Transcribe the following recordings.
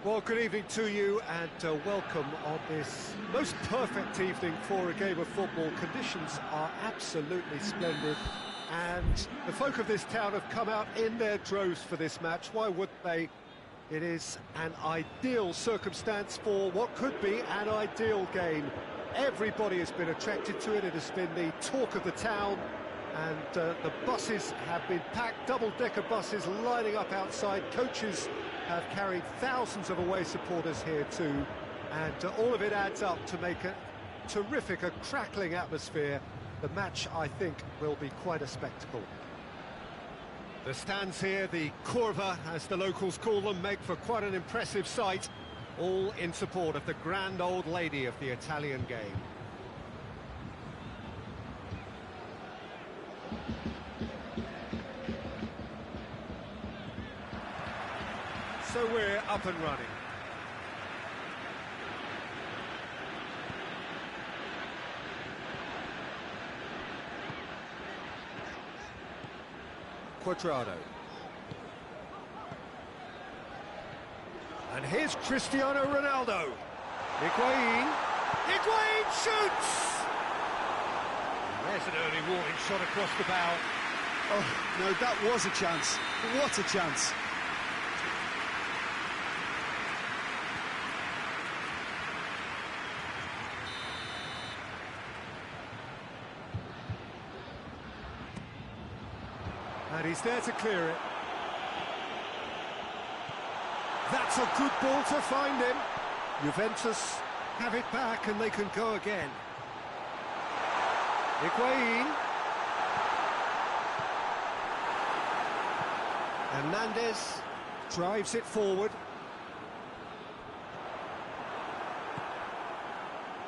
Well, good evening to you and welcome on this most perfect evening for a game of football. Conditions are absolutely splendid and the folk of this town have come out in their droves for this match. Why wouldn't they? It is an ideal circumstance for what could be an ideal game. Everybody has been attracted to it. It has been the talk of the town, and the buses have been packed, double-decker buses lining up outside. Coaches have carried thousands of away supporters here too, and all of it adds up to make a terrific, a crackling atmosphere. The match, I think, will be quite a spectacle. The stands here, the curva, as the locals call them, make for quite an impressive sight, all in support of the grand old lady of the Italian game. So we're up and running. Quadrado. And here's Cristiano Ronaldo. Higuain shoots! And there's an early warning shot across the bow. Oh, no, that was a chance. What a chance. And he's there to clear it. That's a good ball to find him. Juventus have it back and they can go again. Higuain. Hernandez drives it forward.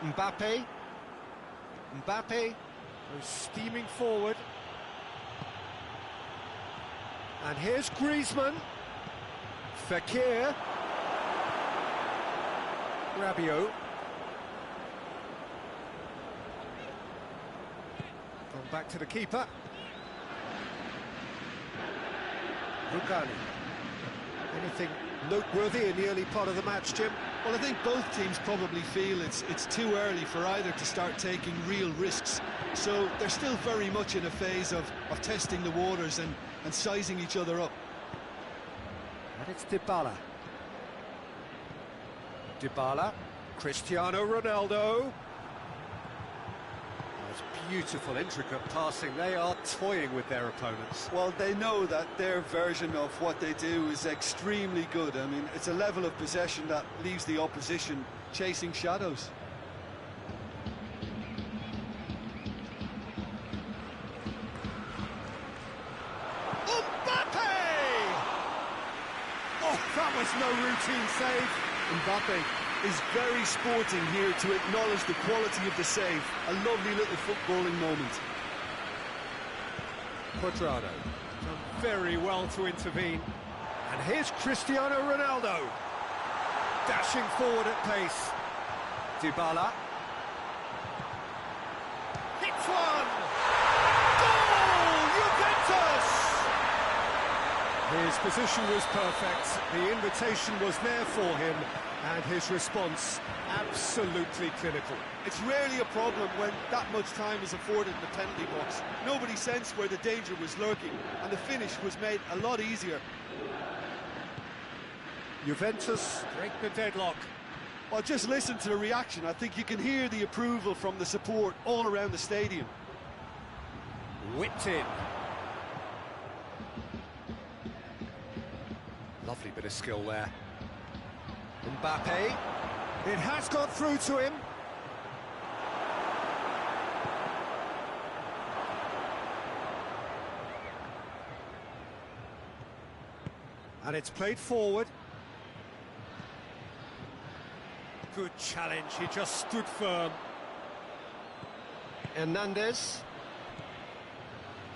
Mbappe goes steaming forward. And here's Griezmann. Fekir. Rabiot. Gone back to the keeper. Rugani. Anything noteworthy in the early part of the match, Jim? Well, I think both teams probably feel it's too early for either to start taking real risks. So they're still very much in a phase of testing the waters and sizing each other up. And it's Dybala. Dybala, Cristiano Ronaldo. That's beautiful, intricate passing. They are toying with their opponents. Well, they know that their version of what they do is extremely good. I mean, it's a level of possession that leaves the opposition chasing shadows. That was no routine save. Mbappe is very sporting here to acknowledge the quality of the save. A lovely little footballing moment. Quadrado done very well to intervene. And here's Cristiano Ronaldo. Dashing forward at pace. Dybala. Hits one! Goal! Juventus! His position was perfect, the invitation was there for him, and his response absolutely clinical. It's rarely a problem when that much time is afforded in the penalty box. Nobody sensed where the danger was lurking, and the finish was made a lot easier. Juventus break the deadlock. Well, just listen to the reaction. I think you can hear the approval from the support all around the stadium. Whipped in. Lovely bit of skill there. Mbappe. It has got through to him. And it's played forward. Good challenge, he just stood firm. Hernandez.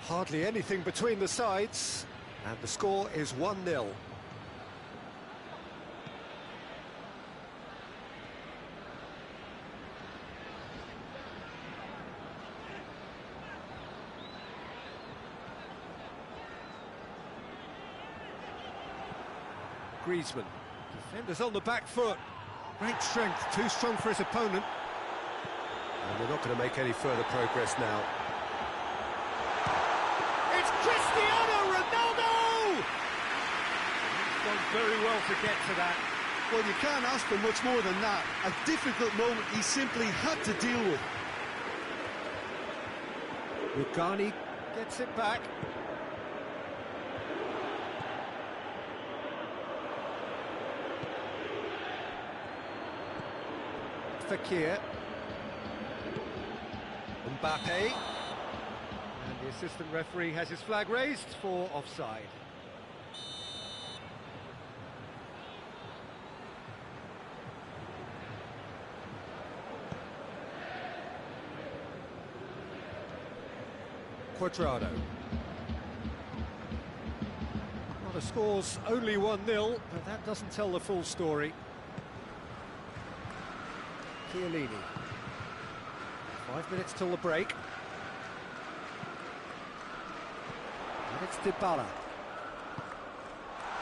Hardly anything between the sides. And the score is 1-0. Griezmann Defenders on the back foot. Great strength, too strong for his opponent. And they're not going to make any further progress now. It's Cristiano Ronaldo! He's done very well to get to that. Well, you can't ask for much more than that. A difficult moment he simply had to deal with. Rugani gets it back. Fekir. Mbappe. And the assistant referee has his flag raised for offside. Quadrado. Well, the score's only 1-0, but that doesn't tell the full story. Chiellini. 5 minutes till the break. And it's Dybala.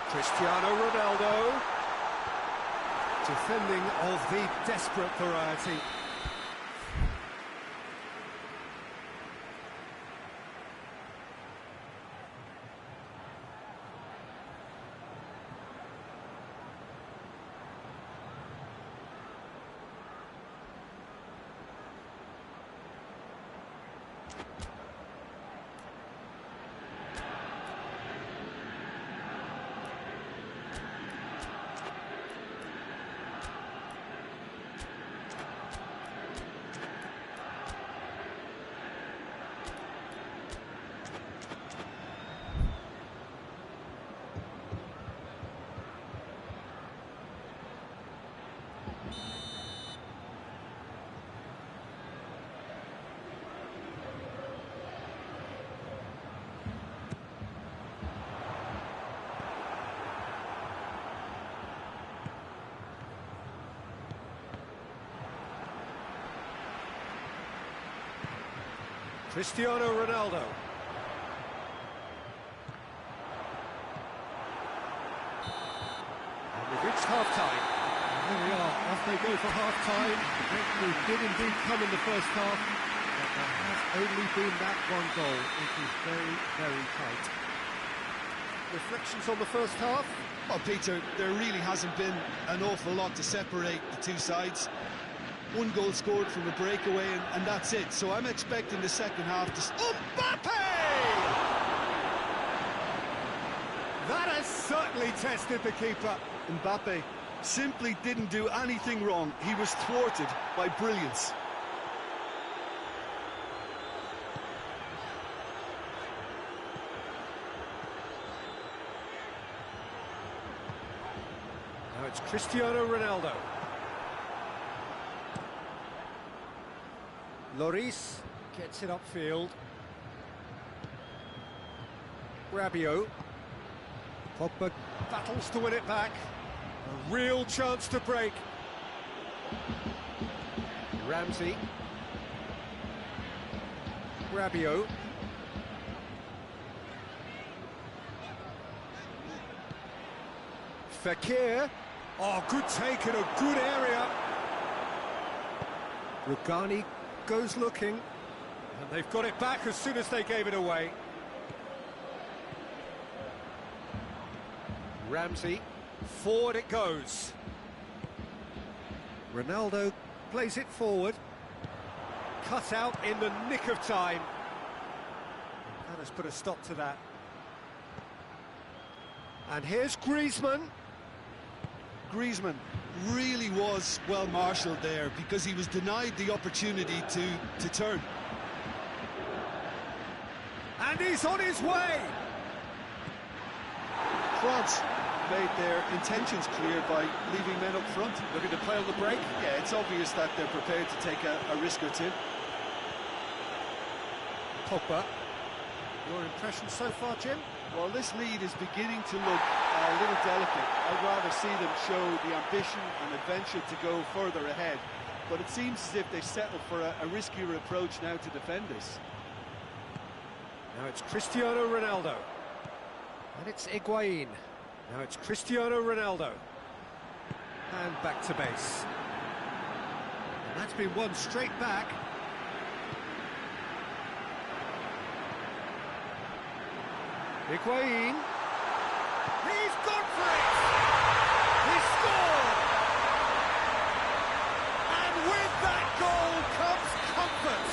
Cristiano Ronaldo. Defending of the desperate variety. Cristiano Ronaldo. And we've reached half-time. There we are, off they go for half-time. The breakthrough did indeed come in the first half, but there has only been that one goal. It is very, very tight. Reflections on the first half? Well, Peter, there really hasn't been an awful lot to separate the two sides. One goal scored from a breakaway, and that's it. So I'm expecting the second half to... Mbappe! That has certainly tested the keeper. Mbappe simply didn't do anything wrong. He was thwarted by brilliance. Now it's Cristiano Ronaldo. Lloris gets it upfield. Rabiot. Pogba battles to win it back. A real chance to break. Ramsey. Rabiot. Fekir. Oh, good take in a good area. Rugani goes looking, and they've got it back as soon as they gave it away. Ramsey, forward it goes. Ronaldo plays it forward. Cut out in the nick of time. That has put a stop to that. And here's Griezmann. Griezmann really was well marshalled there because he was denied the opportunity to turn. And he's on his way! France made their intentions clear by leaving men up front. Looking to play on the break? Yeah, it's obvious that they're prepared to take a risk or two. Pogba. Your impression so far, Jim? Well, this lead is beginning to look a little delicate. I'd rather see them show the ambition and adventure to go further ahead. But it seems as if they settle for a riskier approach now to defend this. Now it's Cristiano Ronaldo. And it's Higuain. Now it's Cristiano Ronaldo. And back to base. And that's been won straight back. Higuain. He's gone for it! He scored! And with that goal comes comfort.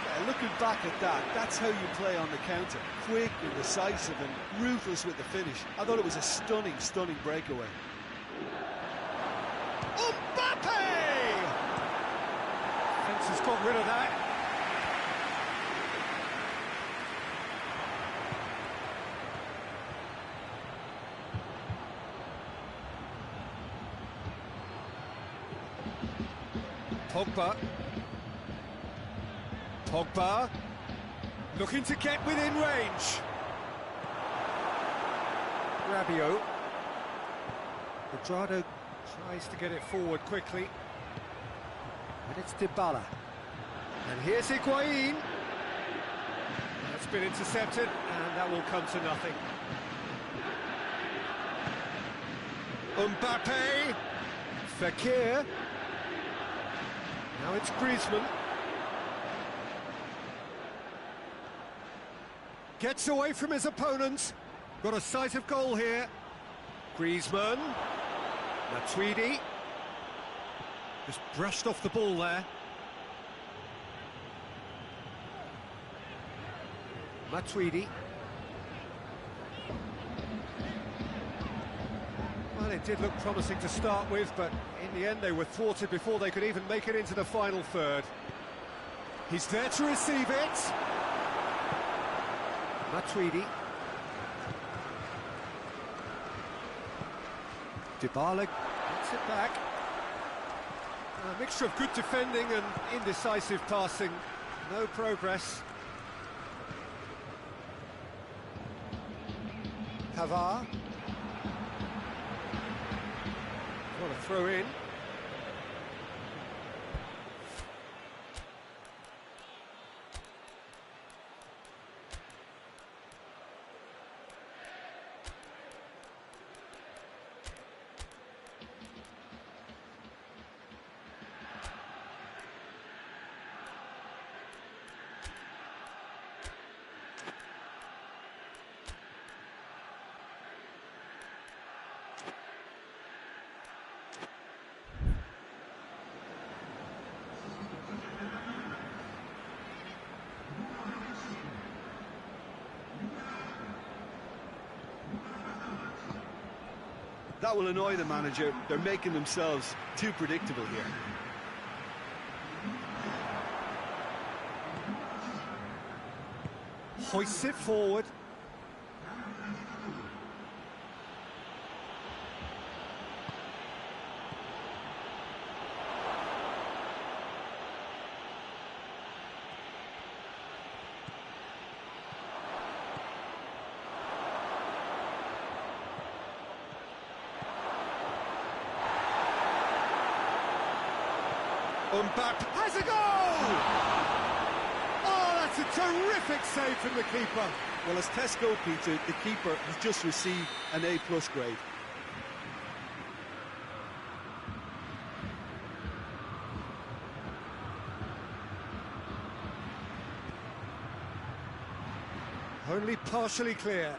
Yeah, looking back at that, that's how you play on the counter. Quick and decisive and ruthless with the finish. I thought it was a stunning, stunning breakaway. Mbappe! Fence has got rid of that. Pogba looking to get within range. Rabiot. Quadrado tries to get it forward quickly. And it's Dybala. And here's Higuain. That's been intercepted, and that will come to nothing. Mbappe. Fekir. Now it's Griezmann. Gets away from his opponent. Got a sight of goal here. Griezmann. Matuidi. Just brushed off the ball there. Matuidi. Well, it did look promising to start with, but in the end they were thwarted before they could even make it into the final third. He's there to receive it. Matuidi. Dybala gets it back. A mixture of good defending and indecisive passing. No progress. Pavard. What a throw in. That will annoy the manager. They're making themselves too predictable here. Hoists it forward. Mbappe has a goal! Oh, that's a terrific save from the keeper. Well, as tests go, Peter, the keeper has just received an A+ grade. Only partially clear.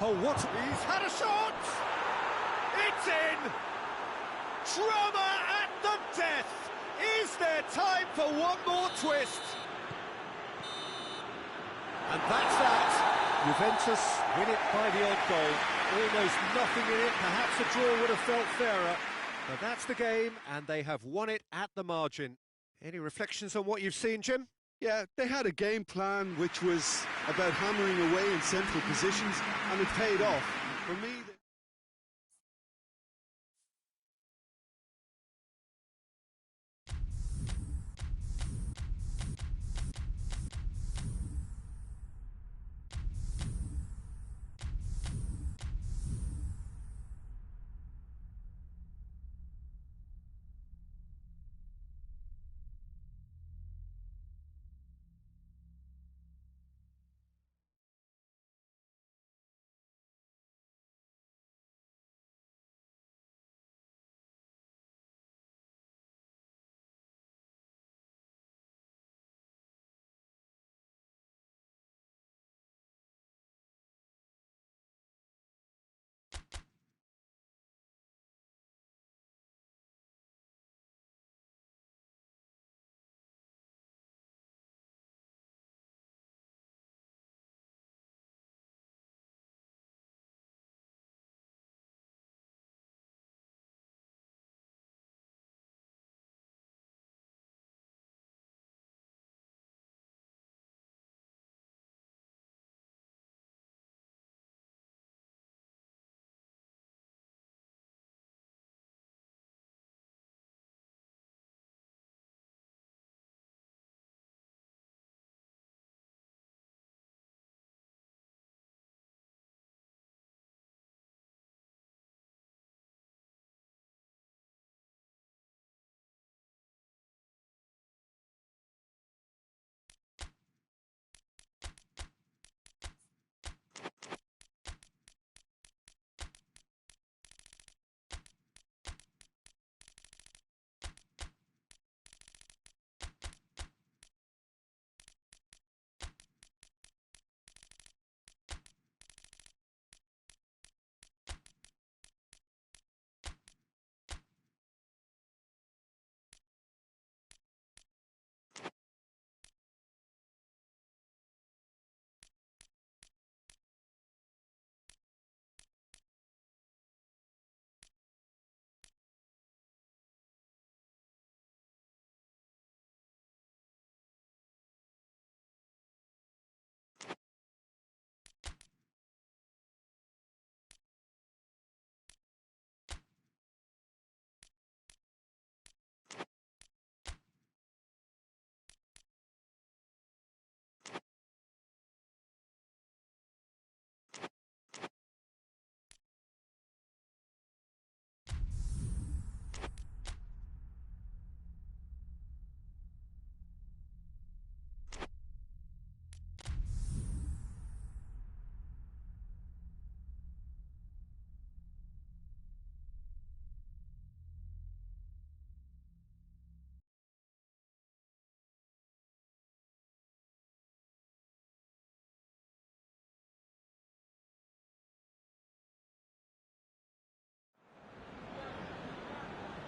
Oh, what? He's had a shot! It's in! Drama at the death! Is there time for one more twist? And that's that. Juventus win it by the odd goal. Almost nothing in it. Perhaps a draw would have felt fairer. But that's the game, and they have won it at the margin. Any reflections on what you've seen, Jim? Yeah, they had a game plan which was about hammering away in central positions, and it paid off. For me...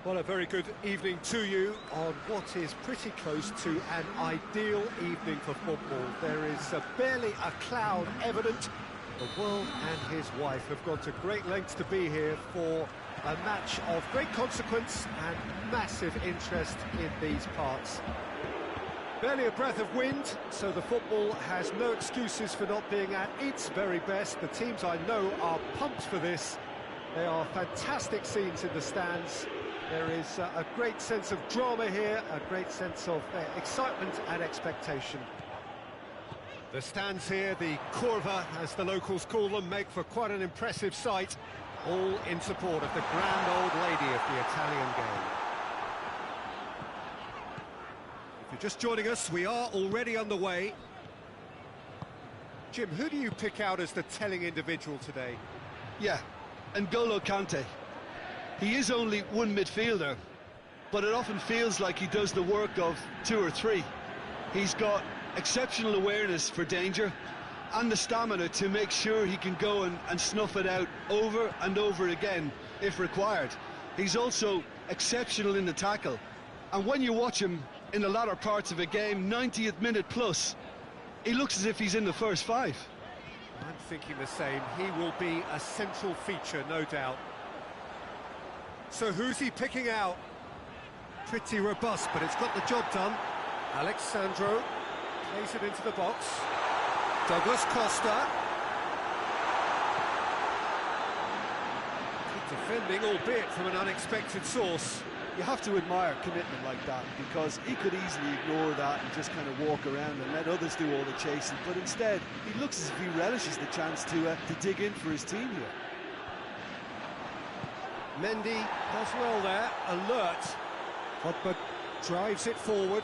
Well, a very good evening to you on what is pretty close to an ideal evening for football. There is barely a cloud evident. The world and his wife have gone to great lengths to be here for a match of great consequence and massive interest in these parts. Barely a breath of wind, so the football has no excuses for not being at its very best. The teams I know are pumped for this. There are fantastic scenes in the stands. There is a great sense of drama here, a great sense of excitement and expectation. The stands here, the curva, as the locals call them, make for quite an impressive sight, all in support of the grand old lady of the Italian game. If you're just joining us, we are already underway. Jim, who do you pick out as the telling individual today? Yeah, N'Golo Kante. He is only one midfielder, but it often feels like he does the work of two or three. He's got exceptional awareness for danger and the stamina to make sure he can go and snuff it out over and over again if required. He's also exceptional in the tackle, and when you watch him in the latter parts of a game, 90th minute plus, he looks as if he's in the first five. I'm thinking the same. He will be a central feature, no doubt. So who's he picking out? Pretty robust, but it's got the job done. Alexandro plays it into the box. Douglas Costa. Good defending, albeit from an unexpected source. You have to admire commitment like that, because he could easily ignore that and just kind of walk around and let others do all the chasing, but instead he looks as if he relishes the chance to dig in for his team here. Mendy does well there, alert. Pogba drives it forward.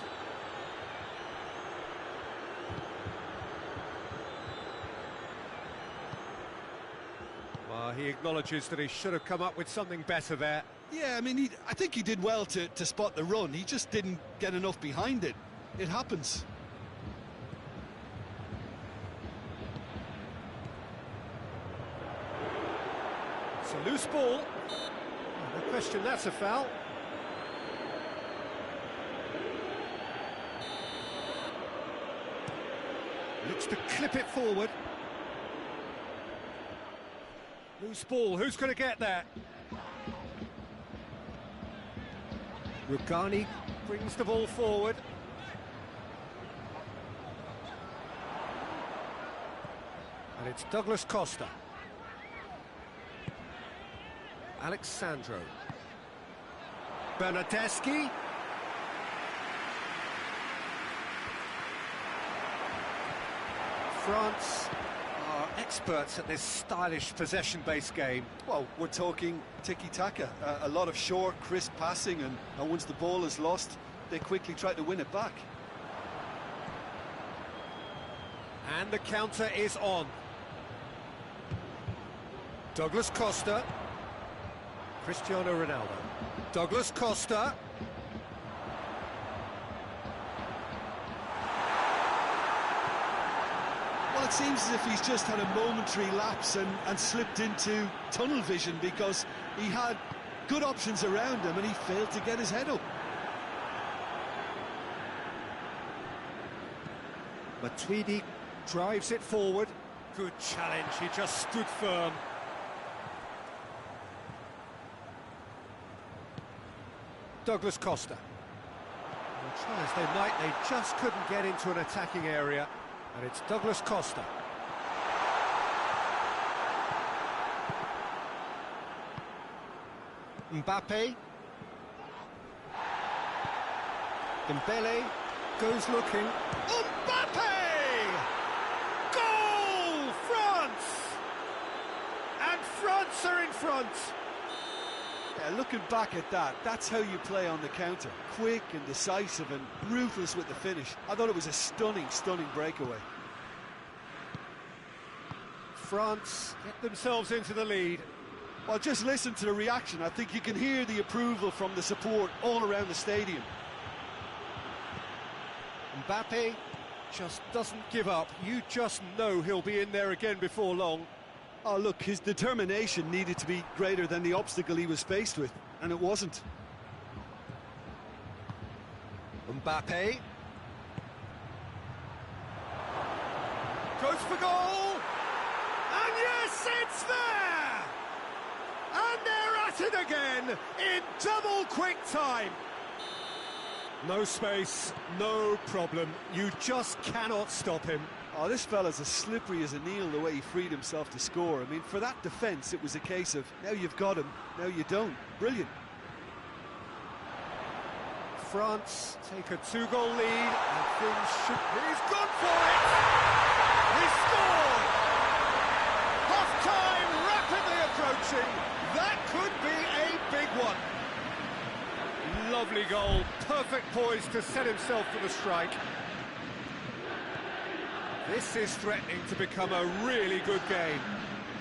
Well, he acknowledges that he should have come up with something better there. Yeah, I mean, I think he did well to spot the run. He just didn't get enough behind it. It happens. It's a loose ball. No question, that's a foul. Looks to clip it forward. Loose ball, who's going to get that? Rugani brings the ball forward. And it's Douglas Costa. Alexandro. Bernardeschi. France are experts at this stylish possession-based game. Well, we're talking tiki-taka, a lot of short, crisp passing, and once the ball is lost, they quickly try to win it back. And the counter is on. Douglas Costa. Cristiano Ronaldo. Douglas Costa. Well, it seems as if he's just had a momentary lapse and slipped into tunnel vision, because he had good options around him and he failed to get his head up. Matuidi drives it forward. Good challenge, he just stood firm. Douglas Costa. Well, try as they might, they just couldn't get into an attacking area. And it's Douglas Costa. Mbappe. Dembele goes looking. Mbappe! Goal! France! And France are in front. Yeah, looking back at that, that's how you play on the counter. Quick and decisive and ruthless with the finish. I thought it was a stunning, stunning breakaway. France get themselves into the lead. Well, just listen to the reaction. I think you can hear the approval from the support all around the stadium. Mbappe just doesn't give up. You just know he'll be in there again before long. Oh, look, his determination needed to be greater than the obstacle he was faced with, and it wasn't. Mbappe. Goes for goal! And yes, it's there! And they're at it again, in double quick time. No space, no problem. You just cannot stop him. Oh, this fella's as slippery as a needle the way he freed himself to score. I mean, for that defence, it was a case of, now you've got him, now you don't. Brilliant. France take a 2-goal lead, and things should... He's gone for it! He scored! Half-time rapidly approaching. That could be a big one. Lovely goal, perfect poise to set himself for the strike. This is threatening to become a really good game.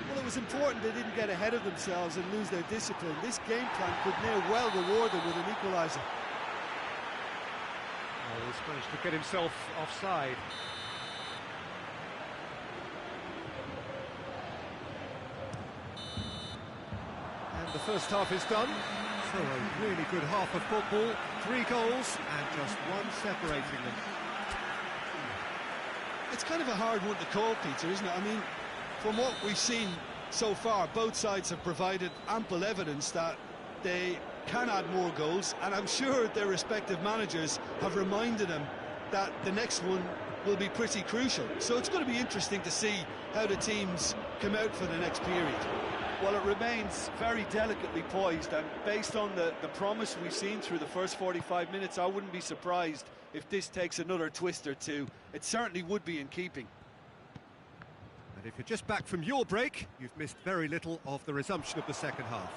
Well, it was important they didn't get ahead of themselves and lose their discipline. This game plan could near well reward them with an equaliser. Oh, he's managed to get himself offside. And the first half is done. So a really good half of football. 3 goals and just one separating them. It's kind of a hard one to call, Peter, isn't it? I mean, from what we've seen so far, both sides have provided ample evidence that they can add more goals, and I'm sure their respective managers have reminded them that the next one will be pretty crucial. So it's going to be interesting to see how the teams come out for the next period. Well, it remains very delicately poised, and based on the promise we've seen through the first 45 minutes, I wouldn't be surprised if this takes another twist or two. It certainly would be in keeping. And if you're just back from your break, you've missed very little of the resumption of the second half.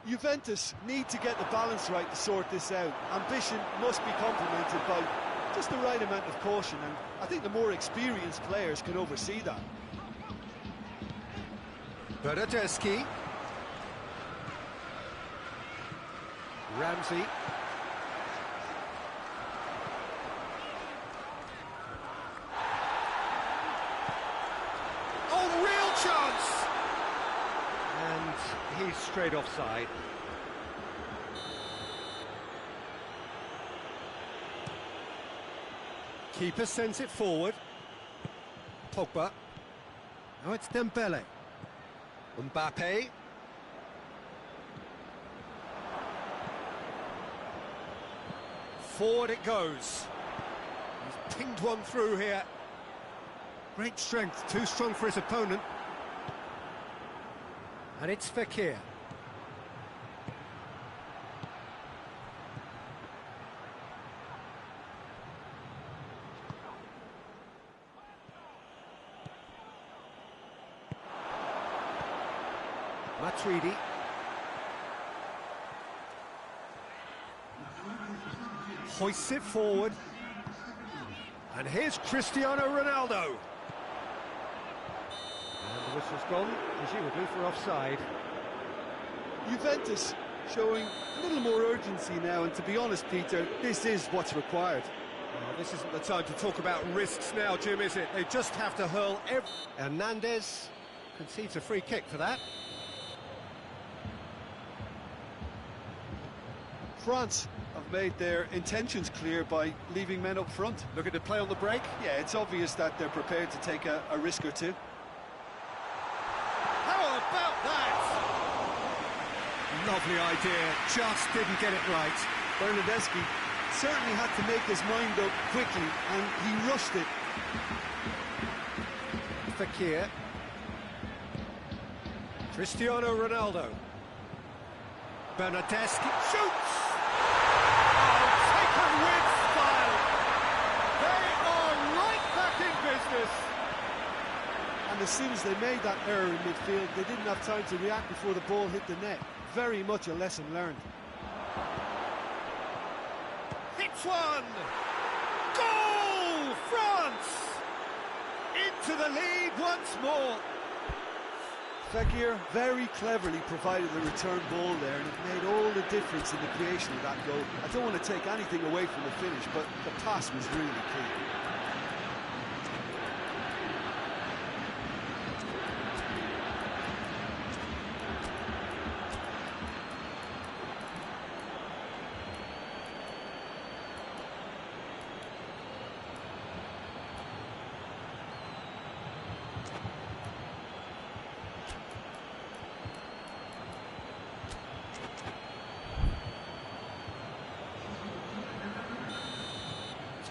Juventus need to get the balance right to sort this out. Ambition must be complemented by just the right amount of caution, and I think the more experienced players can oversee that. Bernardeschi. Ramsey. Oh, real chance! And he's straight offside. Keeper sends it forward. Pogba. Now it's Dembele. Mbappe. Forward it goes. He's pinged one through here. Great strength, too strong for his opponent. And it's Fekir. Matuidi. Hoists it forward. And here's Cristiano Ronaldo. And the whistle's gone, presumably for offside. Juventus showing a little more urgency now, and to be honest, Peter, this is what's required. Well, this isn't the time to talk about risks now, Jim, is it? They just have to hurl every... Hernandez concedes a free kick for that. France have made their intentions clear by leaving men up front. Looking to play on the break? Yeah, it's obvious that they're prepared to take a risk or two. How about that? Lovely idea, just didn't get it right. Bernardeschi certainly had to make his mind up quickly, and he rushed it. Fekir. Cristiano Ronaldo. Bernardeschi shoots! Taken with style. They are right back in business. And as soon as they made that error in midfield, they didn't have time to react before the ball hit the net. Very much a lesson learned. Hits one! Goal! France! Into the lead once more. Fekir very cleverly provided the return ball there, and it made all the difference in the creation of that goal. I don't want to take anything away from the finish, but the pass was really key.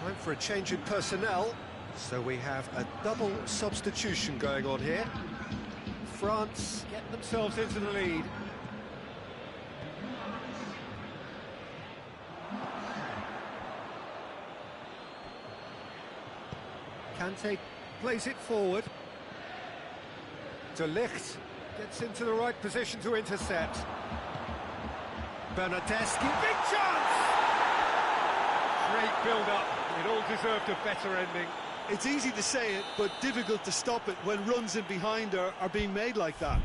Time for a change in personnel. So we have a double substitution going on here. France get themselves into the lead. Kante plays it forward. De Ligt gets into the right position to intercept. Bernardeschi, big chance! Great build-up. It all deserved a better ending. It's easy to say it, but difficult to stop it when runs in behind are being made like that.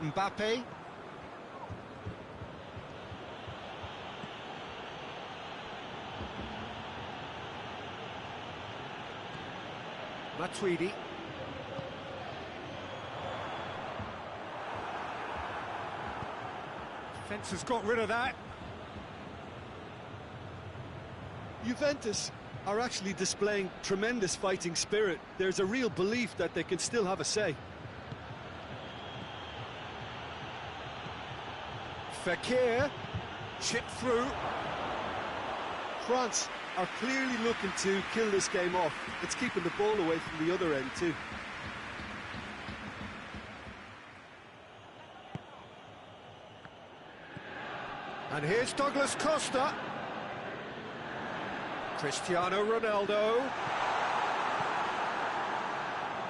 Mbappe. Matuidi. Defence has got rid of that. Juventus are actually displaying tremendous fighting spirit. There's a real belief that they can still have a say. Fekir, chipped through. France are clearly looking to kill this game off. It's keeping the ball away from the other end too. And here's Douglas Costa. Cristiano Ronaldo.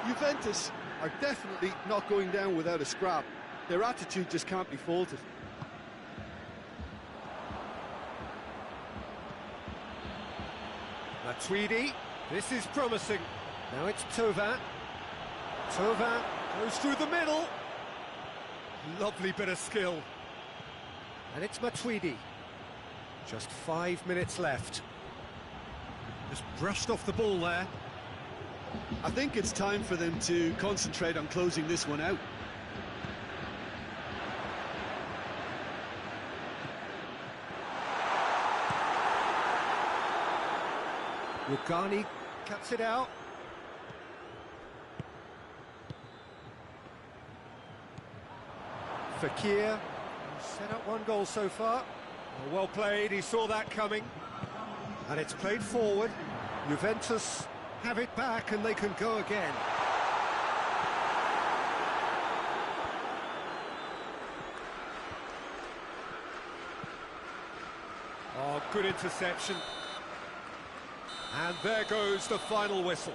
Juventus are definitely not going down without a scrap. Their attitude just can't be faulted. Matuidi, this is promising. Now it's Thauvin. Thauvin goes through the middle. Lovely bit of skill. And it's Matuidi. Just 5 minutes left. Just brushed off the ball there. I think it's time for them to concentrate on closing this one out. Rugani cuts it out. Fekir set up one goal so far. Well played, he saw that coming. And it's played forward. Juventus have it back and they can go again. Oh, good interception. And there goes the final whistle.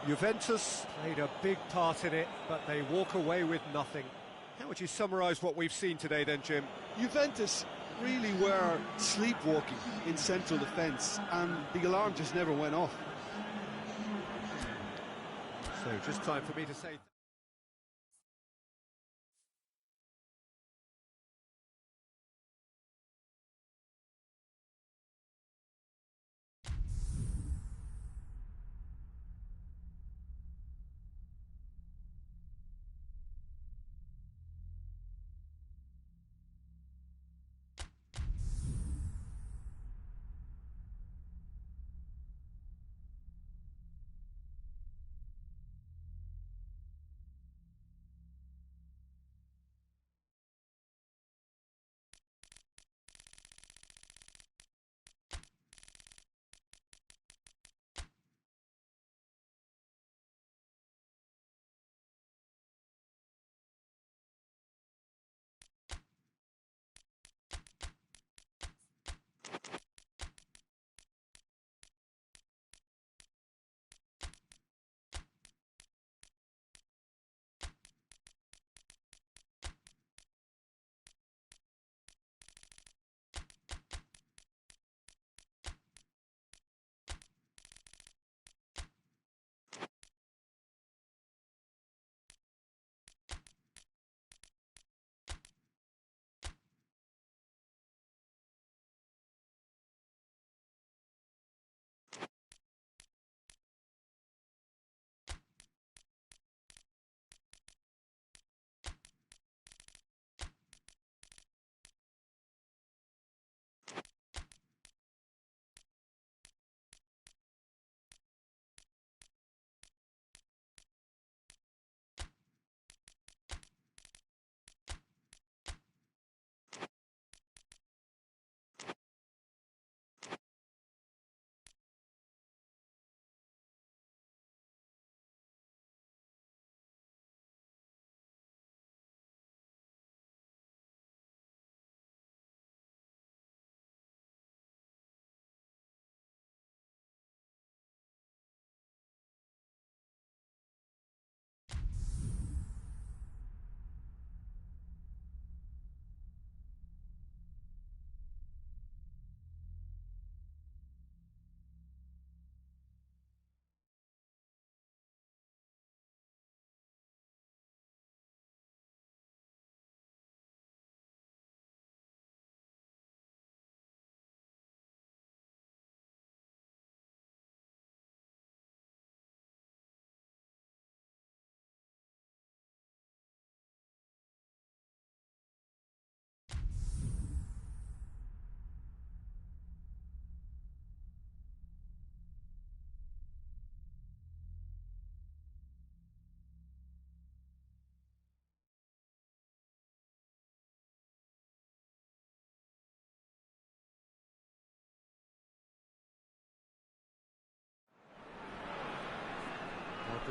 Juventus played a big part in it, but they walk away with nothing. How would you summarise what we've seen today then, Jim? Juventus really were sleepwalking in central defence, and the alarm just never went off. So just time for me to say...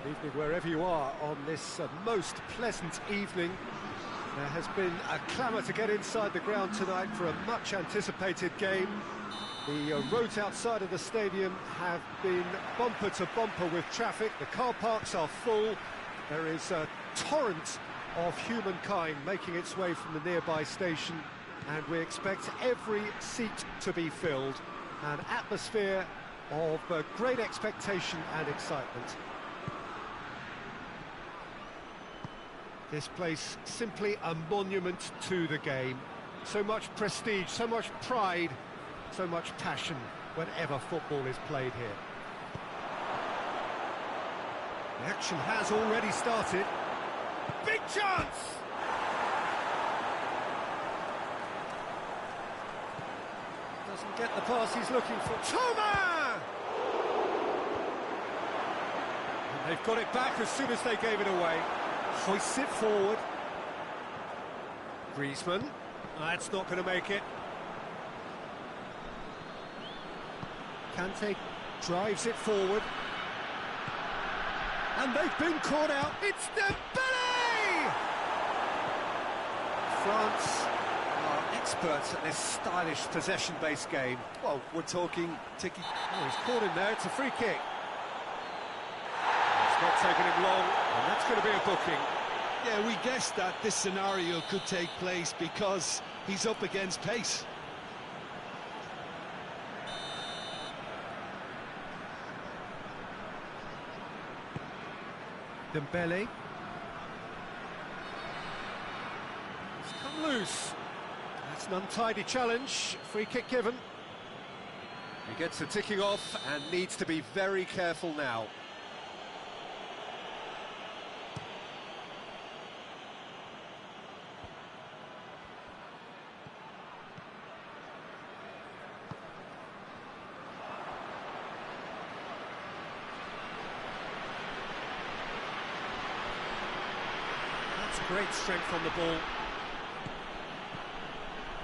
Good evening wherever you are on this most pleasant evening. There has been a clamour to get inside the ground tonight for a much anticipated game. The roads outside of the stadium have been bumper to bumper with traffic. The car parks are full. There is a torrent of humankind making its way from the nearby station, and we expect every seat to be filled. An atmosphere of great expectation and excitement. This place simply a monument to the game. So much prestige, so much pride, so much passion whenever football is played here. The action has already started. Big chance! Doesn't get the pass he's looking for. Toma! And they've got it back as soon as they gave it away. Hoists it forward. Griezmann. That's not going to make it. Kante drives it forward. And they've been caught out. It's Dembélé! France are experts at this stylish possession-based game. Well, we're talking ticky. Oh, he's caught him there. It's a free kick. It's not taking him long, and that's going to be a booking. Yeah, we guessed that this scenario could take place because he's up against pace. Dembélé. It's come loose. That's an untidy challenge. Free kick given. He gets the ticking off and needs to be very careful now. Great strength on the ball.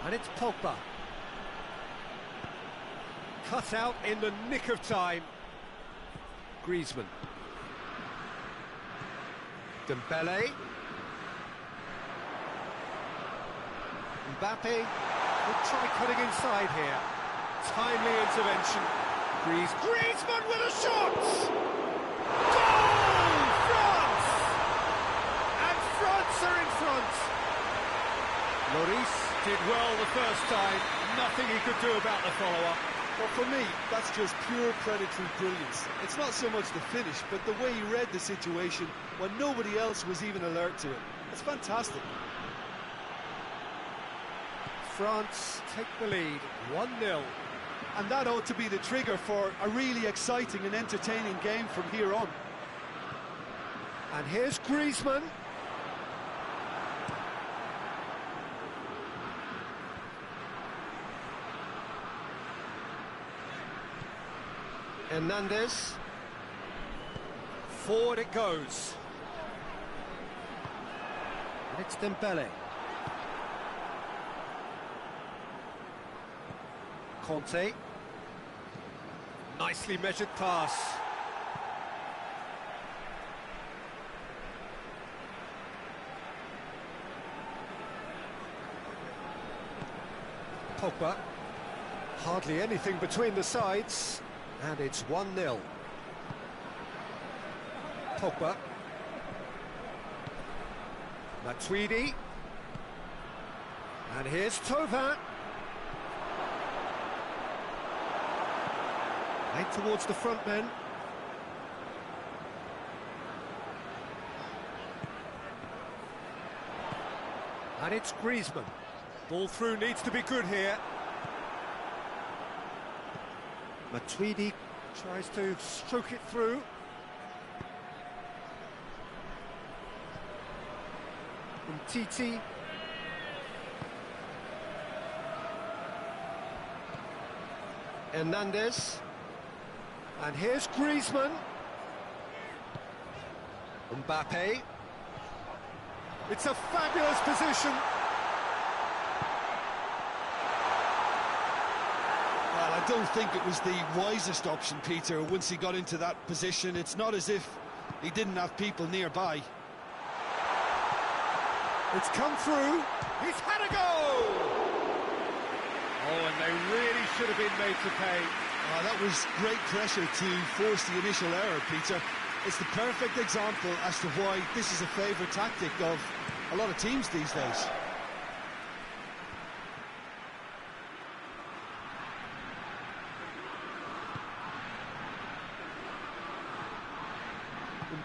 And it's Pogba. Cut out in the nick of time. Griezmann. Dembélé. Mbappe will try cutting inside here. Timely intervention. Griezmann with a shot! Goal! France! And France are in front. Lloris did well the first time. Nothing he could do about the follow-up. Well, for me, that's just pure predatory brilliance. It's not so much the finish, but the way he read the situation when nobody else was even alert to it. It's fantastic. France take the lead, 1-0. And that ought to be the trigger for a really exciting and entertaining game from here on. And here's Griezmann. Hernandez. Forward it goes. And it's Dembélé. Conte. Nicely measured pass. Pogba. Hardly anything between the sides. And it's 1-0. Pogba. Matuidi. And here's Thauvin. Head towards the front men. And it's Griezmann. Ball through needs to be good here. Matuidi tries to stroke it through. Titi. Hernandez. And here's Griezmann. Mbappe. It's a fabulous position. Well, I don't think it was the wisest option, Peter, once he got into that position. It's not as if He didn't have people nearby. It's come through. He's had a go! Oh, and they really should have been made to pay. That was great pressure to force the initial error, Peter. It's the perfect example as to why this is a favourite tactic of a lot of teams these days.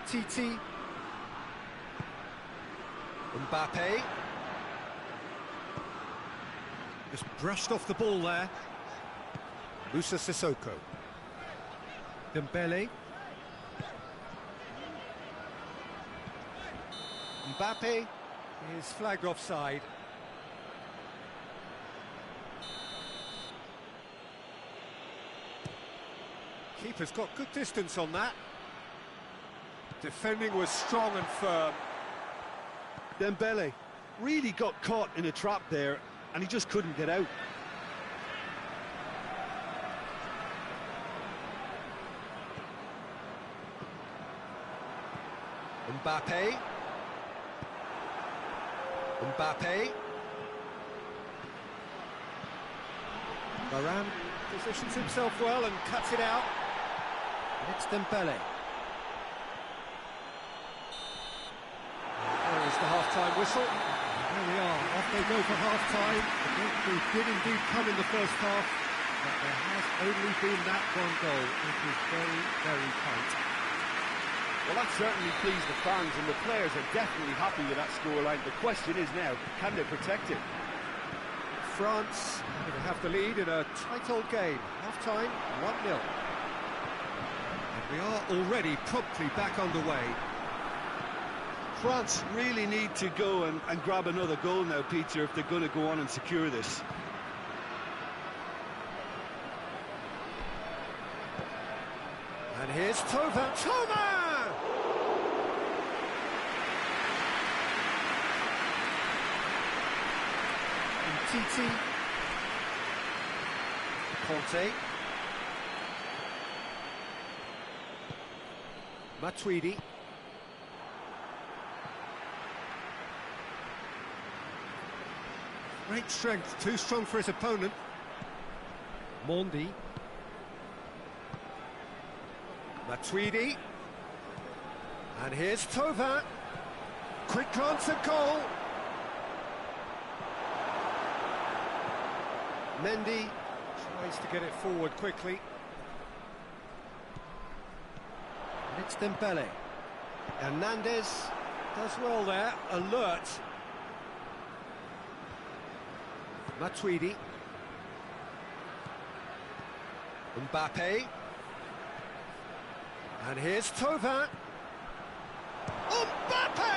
Titi. Mbappe. Just brushed off the ball there. Musa Sissoko. Dembele. Mbappe is flagged offside. Keeper's got good distance on that. Defending was strong and firm. Dembele really got caught in a trap there, and he just couldn't get out. Mbappe. Mbappe. Varane positions himself well and cuts it out. And it's Dembele. There is the half-time whistle. There we are, off they go for half-time. The breakthrough did indeed come in the first half, but there has only been that one goal. It is very, very tight. Well, that certainly pleased the fans, and the players are definitely happy with that scoreline. The question is now, can they protect it? France going to have the lead in a tight old game. Half-time, 1-0. And we are already promptly back underway. France really need to go and grab another goal now, Peter, if they're going to go on and secure this. And here's Tova. Tova! Titi. Conte. Matuidi. Great strength, too strong for his opponent. Mondi. Matuidi. And here's Tova. Quick glance at goal. Mendy tries to get it forward quickly. And it's Dembele. Hernandez does well there, alert. Matuidi. Mbappe. And here's Tova. Mbappe!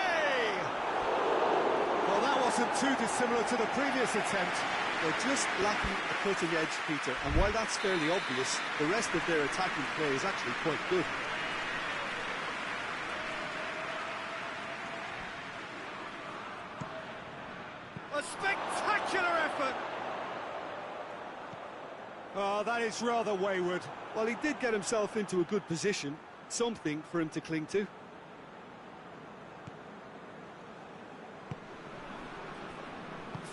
Well, that wasn't too dissimilar to the previous attempt. They're just lacking a cutting edge, Peter, and while that's fairly obvious, the rest of their attacking play is actually quite good. A spectacular effort! Oh, that is rather wayward. Well, he did get himself into a good position, something for him to cling to.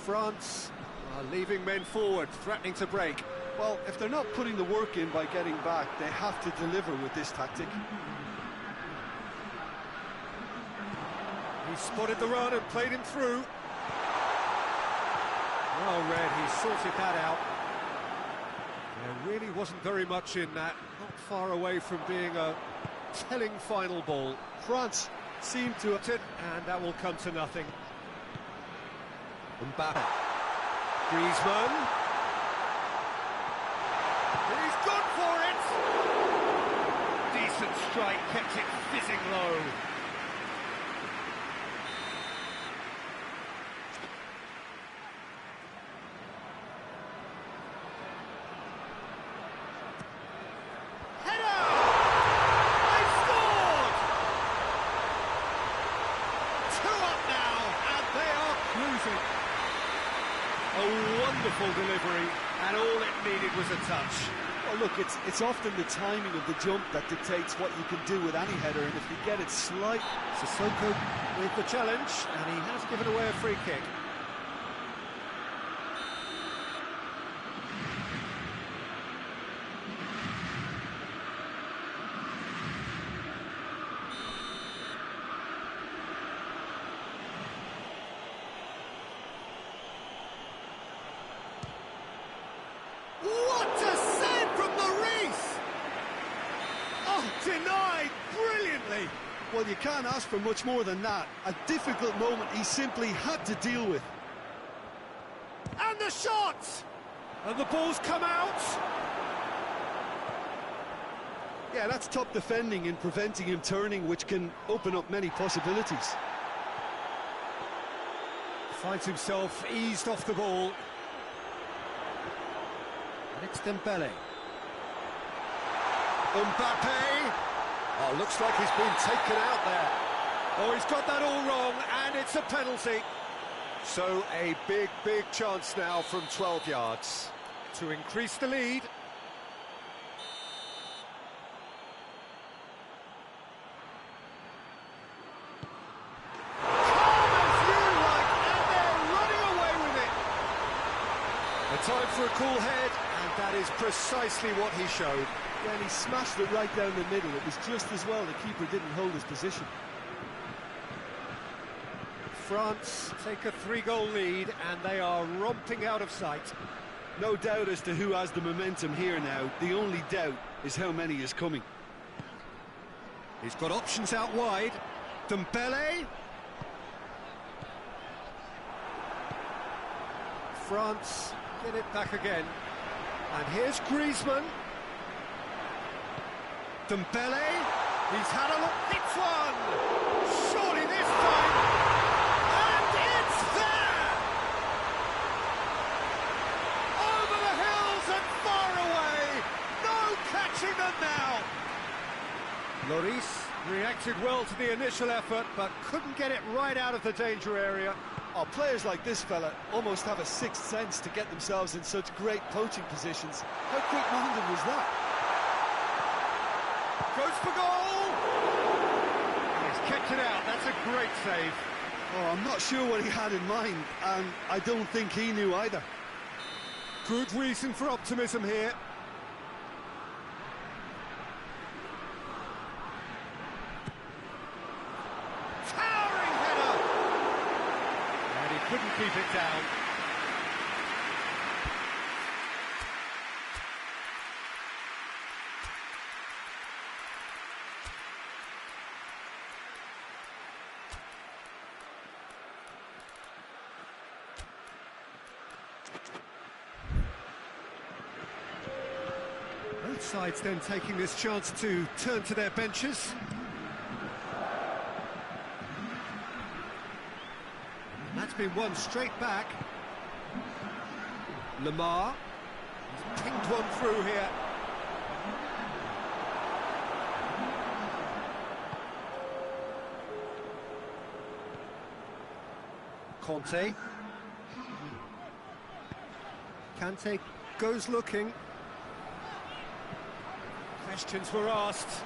France are leaving men forward, threatening to break. Well, if they're not putting the work in by getting back, they have to deliver with this tactic. He spotted the run and played him through. Well read, he sorted that out. There really wasn't very much in that, not far away from being a telling final ball. France seem to have it, and that will come to nothing. Mbappe. Griezmann. He's gone for it! Decent strike, kept it fizzing low. Header! They scored! 2 up now, and they are cruising. A wonderful delivery, and all it needed was a touch. Well, look, it's often the timing of the jump that dictates what you can do with any header, and if you get it slight... Sissoko with the challenge, and he has given away a free kick. Denied brilliantly. Well, you can't ask for much more than that. A difficult moment he simply had to deal with. And the shot! And the ball's come out. Yeah, that's top defending and preventing him turning, which can open up many possibilities. Finds himself eased off the ball. And it's Dembele. Mbappe! Oh, looks like he's been taken out there. Oh, he's got that all wrong, and it's a penalty. So a big, big chance now from 12 yards to increase the lead. Calm as you like, and they're running away with it. A time for a cool head, and that is precisely what he showed. When he smashed it right down the middle, it was just as well the keeper didn't hold his position. France take a 3-goal lead, and they are romping out of sight. No doubt as to who has the momentum here now. The only doubt is how many is coming. He's got options out wide. Dembele. France get it back again. And here's Griezmann. Dembele, he's had a look, hits one! Surely this time, and it's there! Over the hills and far away, no catching them now! Lloris reacted well to the initial effort, but couldn't get it right out of the danger area. Oh, players like this fella almost have a sixth sense to get themselves in such great poaching positions. How quick-minded was that? Goes for goal! He's kept it out, that's a great save. Oh, I'm not sure what he had in mind, and I don't think he knew either. Good reason for optimism here. Towering header! And he couldn't keep it down. Both sides then taking this chance to turn to their benches. And that's been won straight back. Lamar, he's pinged one through here. Conte. Kante goes looking. Questions were asked,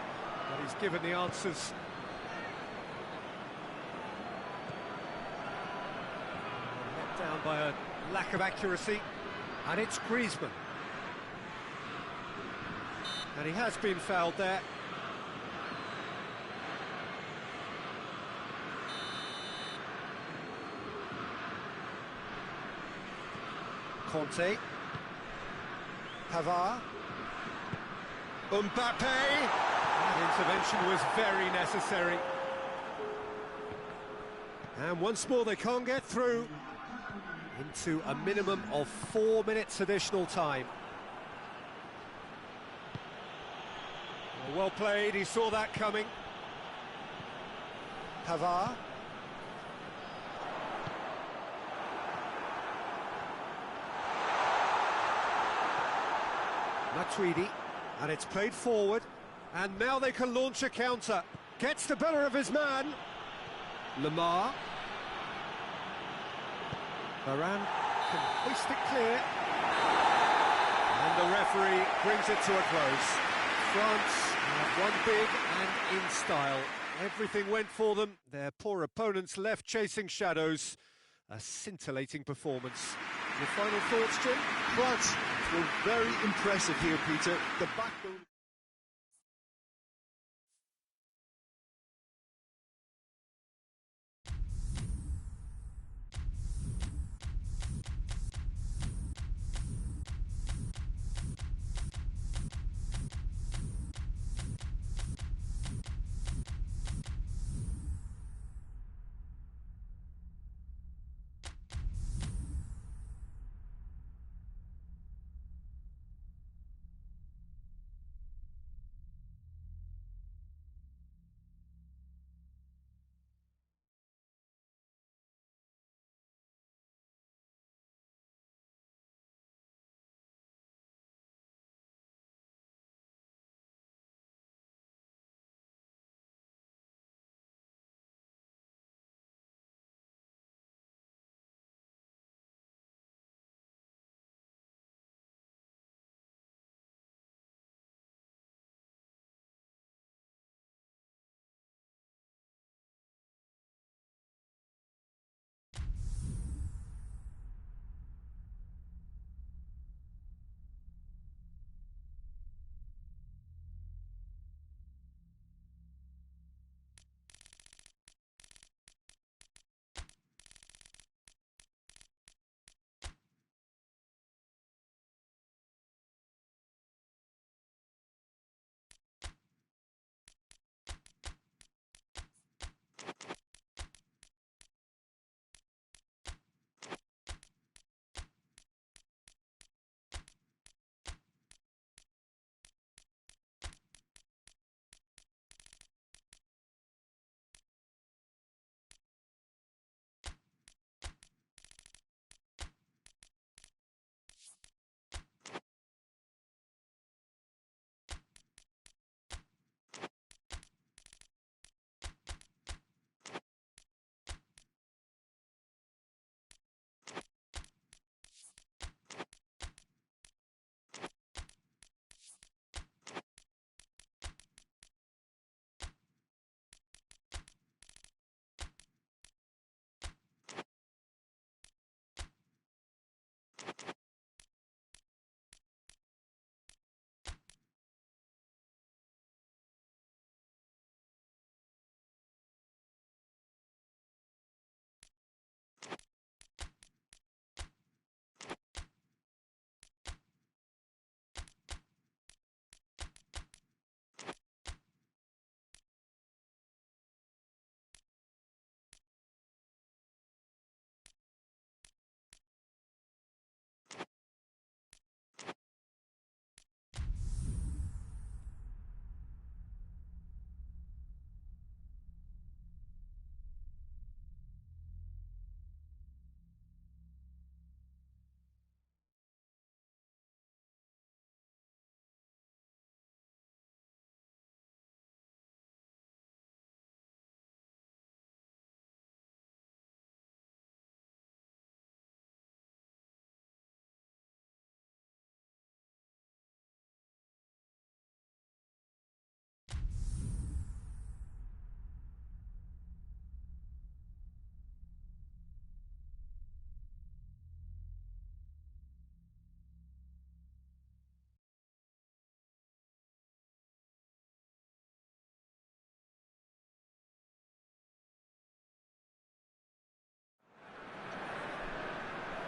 but he's given the answers. Let down by a lack of accuracy, and it's Griezmann. And he has been fouled there. Conte. Pavard. Mbappe! That intervention was very necessary. And once more they can't get through into a minimum of 4 minutes additional time. Well played, he saw that coming. Pavard. Matuidi. And it's played forward, and now they can launch a counter. Gets the better of his man. Lamar. Varane can hoist it clear. And the referee brings it to a close. France have won big and in style. Everything went for them. Their poor opponents left chasing shadows. A scintillating performance. Your final thoughts, Jim? France were very impressive here, Peter. The backbone...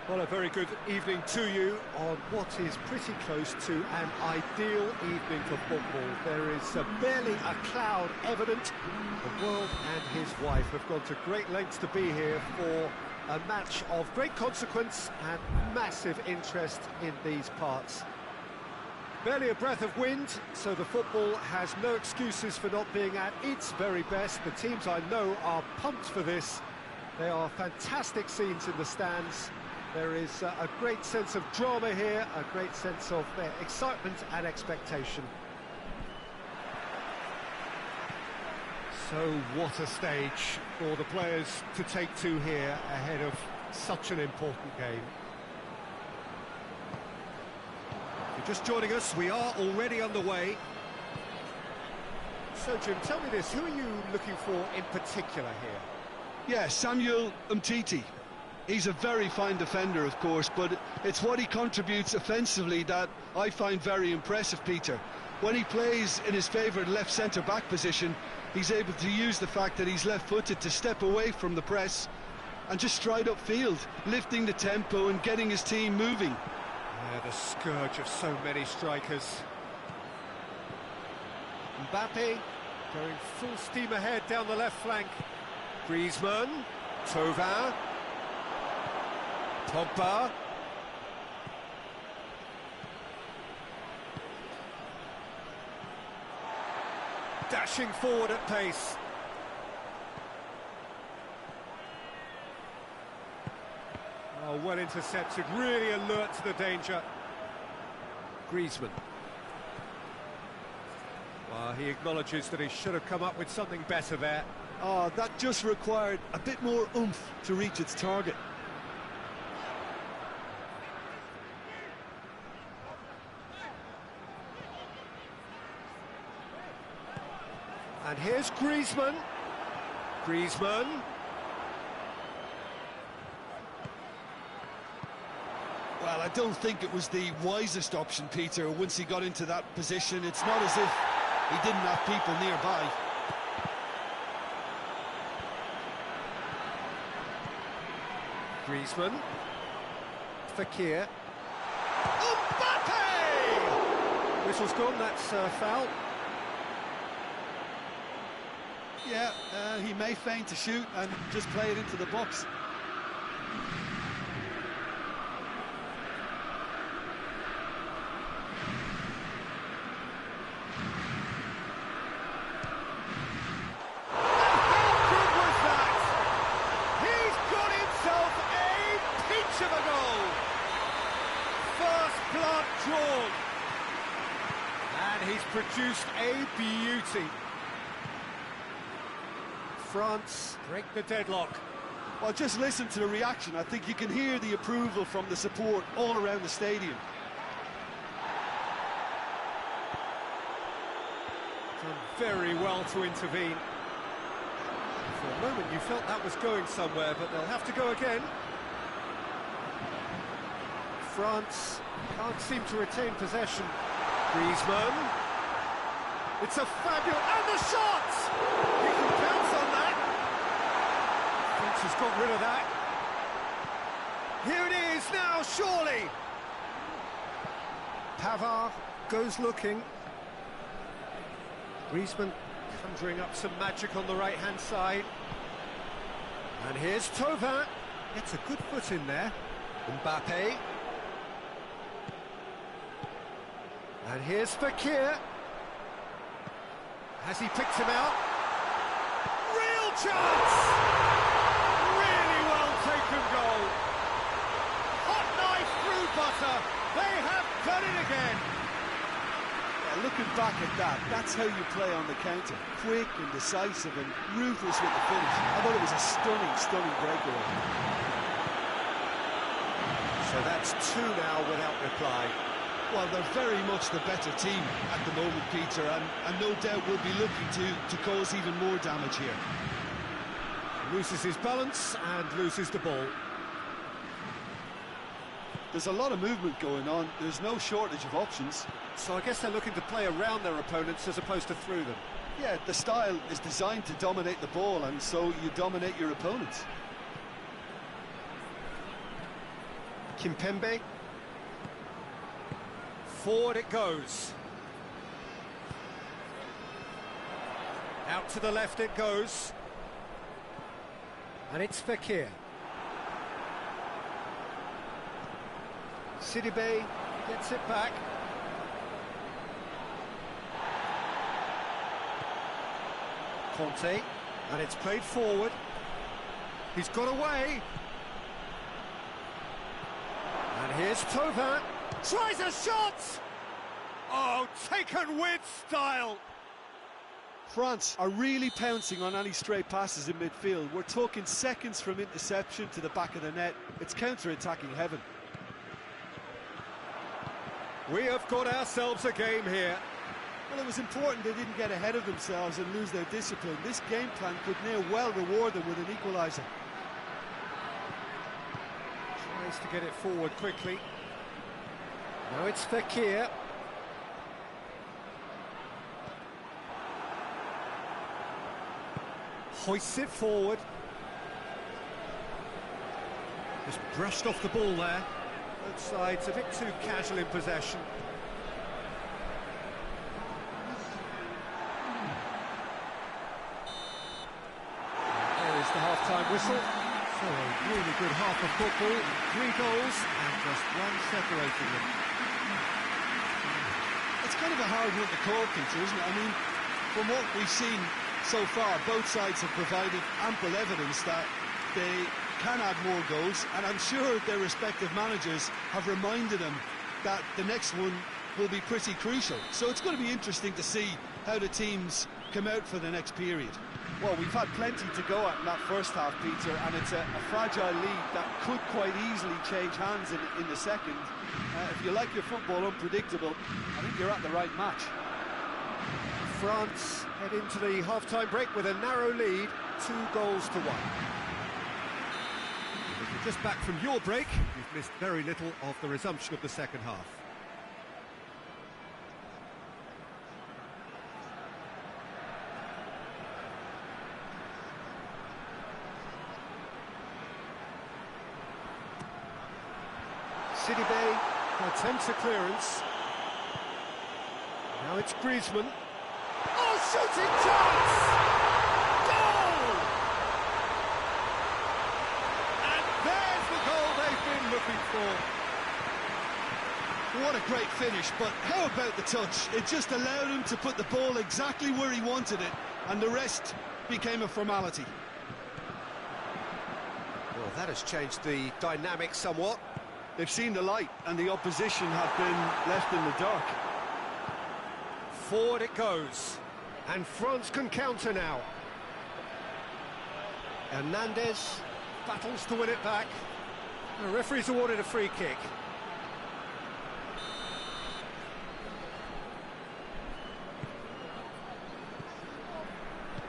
Well, a very good evening to you on what is pretty close to an ideal evening for football. There is barely a cloud evident. The world and his wife have gone to great lengths to be here for a match of great consequence and massive interest in these parts. Barely a breath of wind, so the football has no excuses for not being at its very best. The teams I know are pumped for this. They are fantastic scenes in the stands. There is a great sense of drama here, a great sense of excitement and expectation. So what a stage for the players to take to here ahead of such an important game. Just joining us, we are already underway. So, Jim, tell me this, who are you looking for in particular here? Yeah, Samuel Umtiti. He's a very fine defender, of course, but it's what he contributes offensively that I find very impressive, Peter. When he plays in his favourite left centre-back position, he's able to use the fact that he's left-footed to step away from the press and just stride upfield, lifting the tempo and getting his team moving. Yeah, the scourge of so many strikers. Mbappe going full steam ahead down the left flank. Griezmann, Thauvin, Pogba. Dashing forward at pace. Oh, well intercepted, really alert to the danger. Griezmann. Well, he acknowledges that he should have come up with something better there. Oh, that just required a bit more oomph to reach its target. And here's Griezmann. Griezmann. Well, I don't think it was the wisest option, Peter, once he got into that position. It's not as if he didn't have people nearby. Griezmann. Fekir. Mbappe! Whistle's gone, that's foul. Yeah, he may feign to shoot and just play it into the box. Drawn. And he's produced a beauty. France break the deadlock. Well, just listen to the reaction. I think you can hear the approval from the support all around the stadium. Done very well to intervene. For a moment you felt that was going somewhere, but they'll have to go again. France can't seem to retain possession. Griezmann. It's a fabulous... And the shot! He can pounce on that. France has got rid of that. Here it is now, surely. Pavard goes looking. Griezmann conjuring up some magic on the right-hand side. And here's Thauvin. Gets a good foot in there. Mbappe. And here's Fekir. Has he picked him out? Real chance! Really well taken goal. Hot knife through butter. They have done it again. Yeah, looking back at that, that's how you play on the counter. Quick and decisive and ruthless with the finish. I thought it was a stunning, stunning breakaway. So that's two now without reply. Well, they're very much the better team at the moment, Peter, and no doubt will be looking to cause even more damage here. Loses his balance and loses the ball. There's a lot of movement going on. There's no shortage of options. So I guess they're looking to play around their opponents as opposed to through them. Yeah, the style is designed to dominate the ball, and so you dominate your opponents. Kimpembe. Forward it goes. Out to the left it goes. And it's Fekir. Sidibe gets it back. Conte. And it's played forward. He's got away. And here's Thauvin. Tries a shot! Oh, taken with style! France are really pouncing on any stray passes in midfield. We're talking seconds from interception to the back of the net. It's counter-attacking heaven. We have got ourselves a game here. Well, it was important they didn't get ahead of themselves and lose their discipline. This game plan could now well reward them with an equaliser. Tries to get it forward quickly. Now it's Fekir. Hoists it forward. Just brushed off the ball there. Both sides a bit too casual in possession. There is the half-time whistle. So a really good half of football, 3 goals and just one separating them. It's kind of a hard one to call, Peter, isn't it? I mean, from what we've seen so far, both sides have provided ample evidence that they can add more goals, and I'm sure their respective managers have reminded them that the next one will be pretty crucial. So it's going to be interesting to see how the teams come out for the next period. Well, we've had plenty to go at in that first half, Peter, and it's a fragile lead that could quite easily change hands in the second. If you like your football unpredictable, I think you're at the right match. France head into the half-time break with a narrow lead, 2 goals to 1. If you're just back from your break, you've missed very little of the resumption of the second half. Sidibe attempts a clearance. Now it's Griezmann. Oh, shooting chance! Goal! And there's the goal they've been looking for. What a great finish, but how about the touch? It just allowed him to put the ball exactly where he wanted it, and the rest became a formality. Well, that has changed the dynamic somewhat. They've seen the light, and the opposition have been left in the dark. Forward it goes, and France can counter now. Hernandez battles to win it back. The referee's awarded a free kick.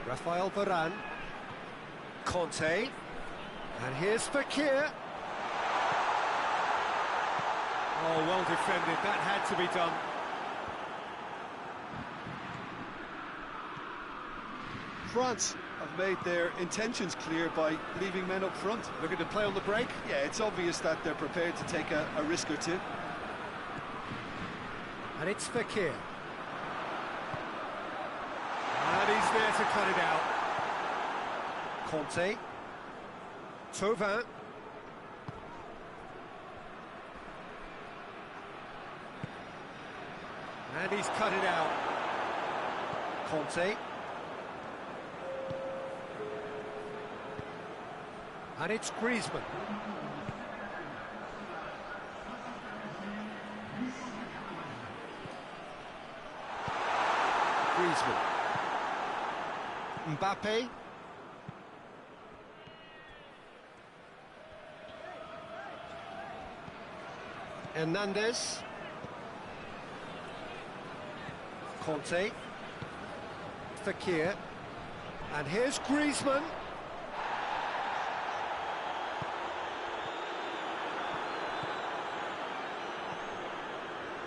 Rafael Varane. Conte. And here's Fekir. Oh, well defended. That had to be done. France Have made their intentions clear by leaving men up front. Looking to play on the break. Yeah, it's obvious that they're prepared to take a risk or two. And it's Fekir. And he's there to cut it out. Conte. Thauvin. And he's cut it out. Conte. And it's Griezmann. Griezmann. Mbappe. Hernandez. Conte. Fekir. And here's Griezmann.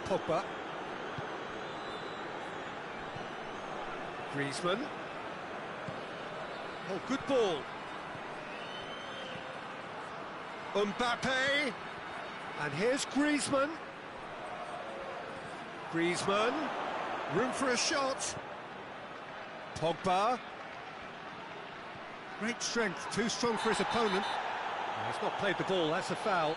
Pogba. Griezmann. Oh, good ball. Mbappe. And here's Griezmann. Griezmann. Room for a shot. Pogba. Great strength, too strong for his opponent. He's not played the ball, that's a foul.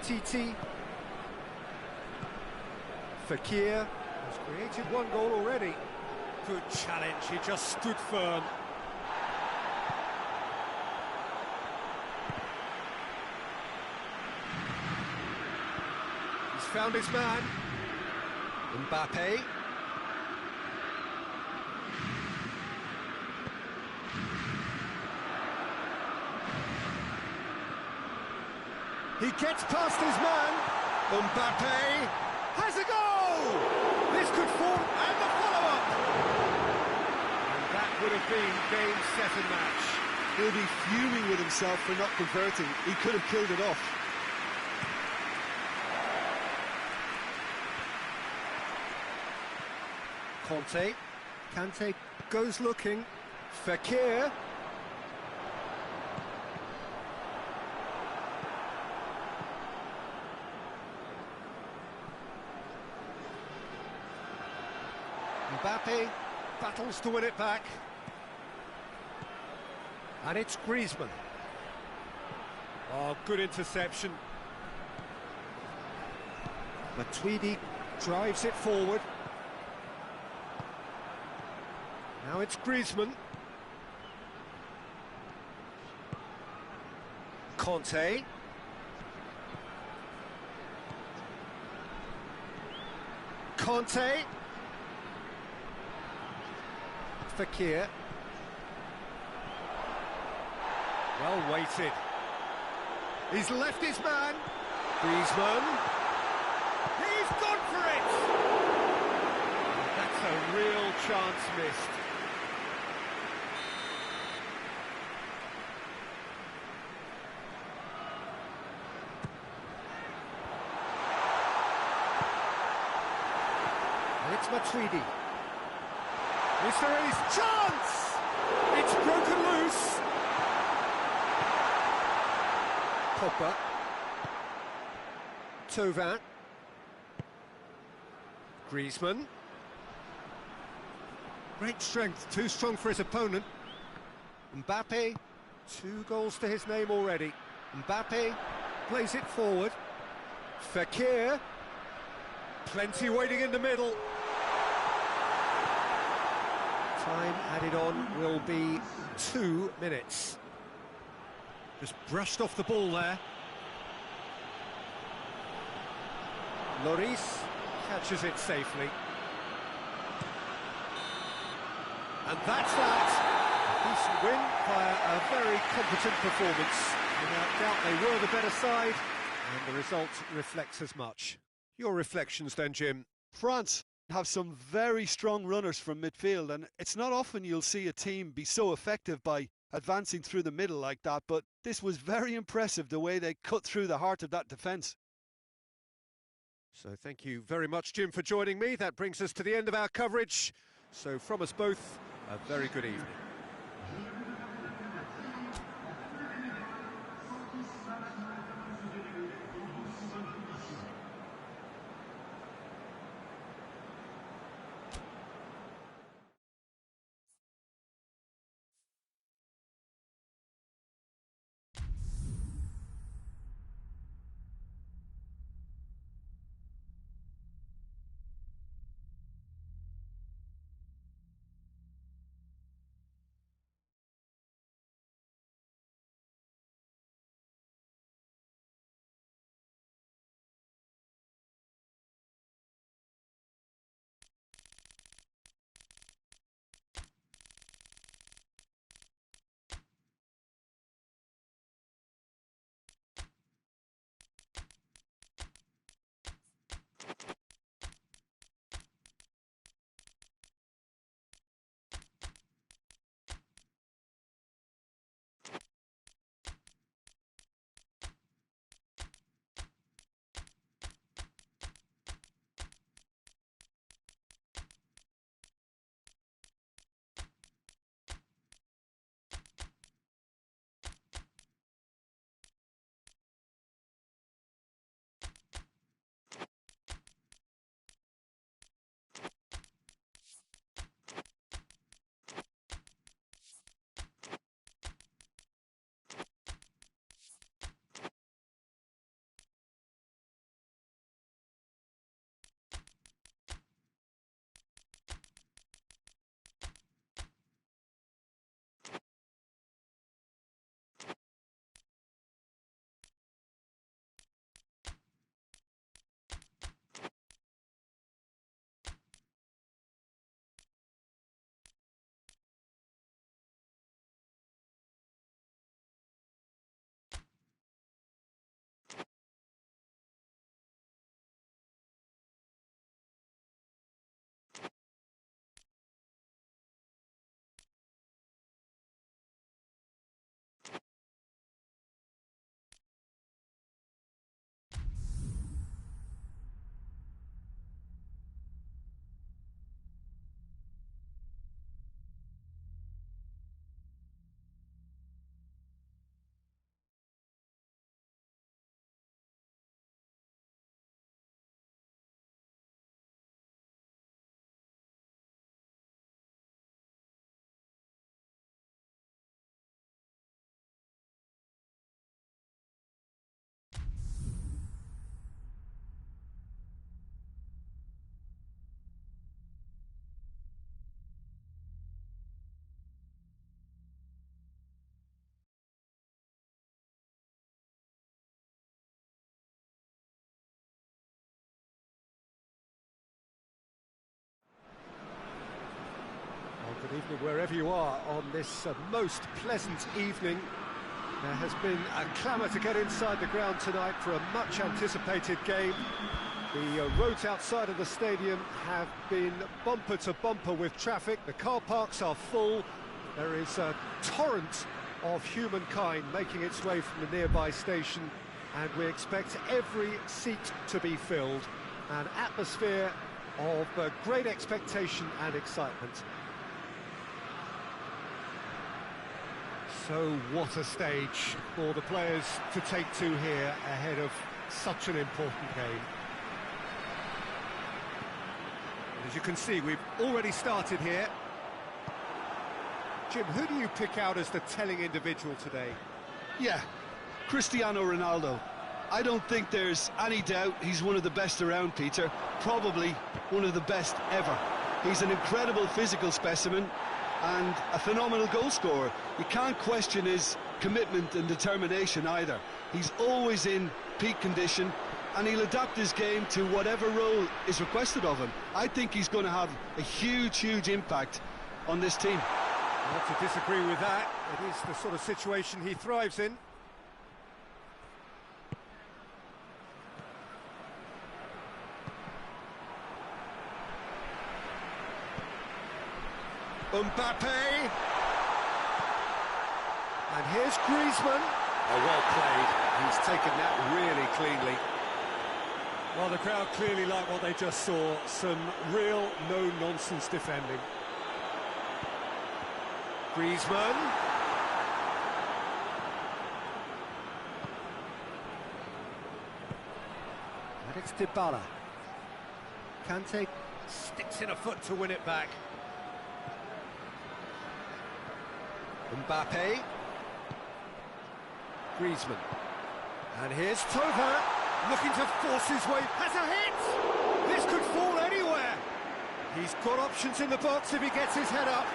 Titi. Fekir has created one goal already. Good challenge, he just stood firm. He's found his man. Mbappe. He gets past his man. Mbappe has a goal! This could form, and the follow-up! And that would have been game, set and match. He'll be fuming with himself for not converting. He could have killed it off. Kante goes looking. Fekir. Mbappe battles to win it back. And it's Griezmann. Oh, good interception. Matuidi drives it forward. Now it's Griezmann. Kante. Kante. Fekir. Well weighted. He's left his man. Griezmann. He's gone for it! That's a real chance missed. And it's Matuidi. Is there any chance? It's broken loose. Pogba. Thauvin. Griezmann. Great strength, too strong for his opponent. Mbappe, 2 goals to his name already. Mbappe plays it forward. Fekir. Plenty waiting in the middle. Time added on will be 2 minutes. Just brushed off the ball there. Lloris catches it safely. And that's that. A decent win via a very competent performance. Without doubt they were the better side, and the result reflects as much. Your reflections then, Jim? France have some very strong runners from midfield, and it's not often you'll see a team be so effective by advancing through the middle like that, but this was very impressive the way they cut through the heart of that defence. So thank you very much, Jim, for joining me. That brings us to the end of our coverage. So from us both, a very good evening. Good evening wherever you are on this most pleasant evening. There has been a clamour to get inside the ground tonight for a much-anticipated game. The roads outside of the stadium have been bumper to bumper with traffic. The car parks are full. There is a torrent of humankind making its way from the nearby station, and we expect every seat to be filled. An atmosphere of great expectation and excitement. So what a stage for the players to take to here ahead of such an important game. As you can see, we've already started here. Jim, who do you pick out as the telling individual today? Yeah, Cristiano Ronaldo. I don't think there's any doubt he's one of the best around, Peter. Probably one of the best ever. He's an incredible physical specimen and a phenomenal goal scorer. You can't question his commitment and determination either. He's always in peak condition, and he'll adapt his game to whatever role is requested of him. I think he's going to have a huge impact on this team. Not to disagree with that. It is the sort of situation he thrives in. Mbappe. And here's Griezmann. Oh, well played. He's taken that really cleanly. Well, the crowd clearly like what they just saw. Some real no-nonsense defending. Griezmann. And it's Dybala. Kante sticks in a foot to win it back. Mbappe. Griezmann. And here's Tova, looking to force his way. Has a hit! This could fall anywhere. He's got options in the box if he gets his head up.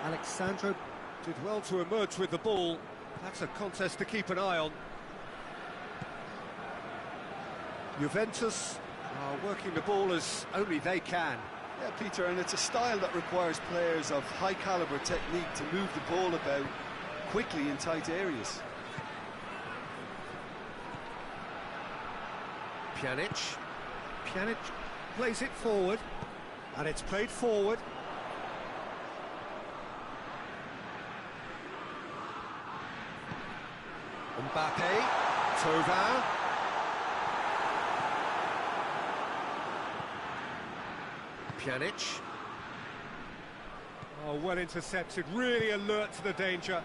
Alexandro did well to emerge with the ball. That's a contest to keep an eye on. Juventus are working the ball as only they can. Yeah, Peter, and it's a style that requires players of high-caliber technique to move the ball about quickly in tight areas. Pjanic plays it forward, and it's played forward. Mbappe, Tova. Pjanic. Oh, well intercepted, really alert to the danger.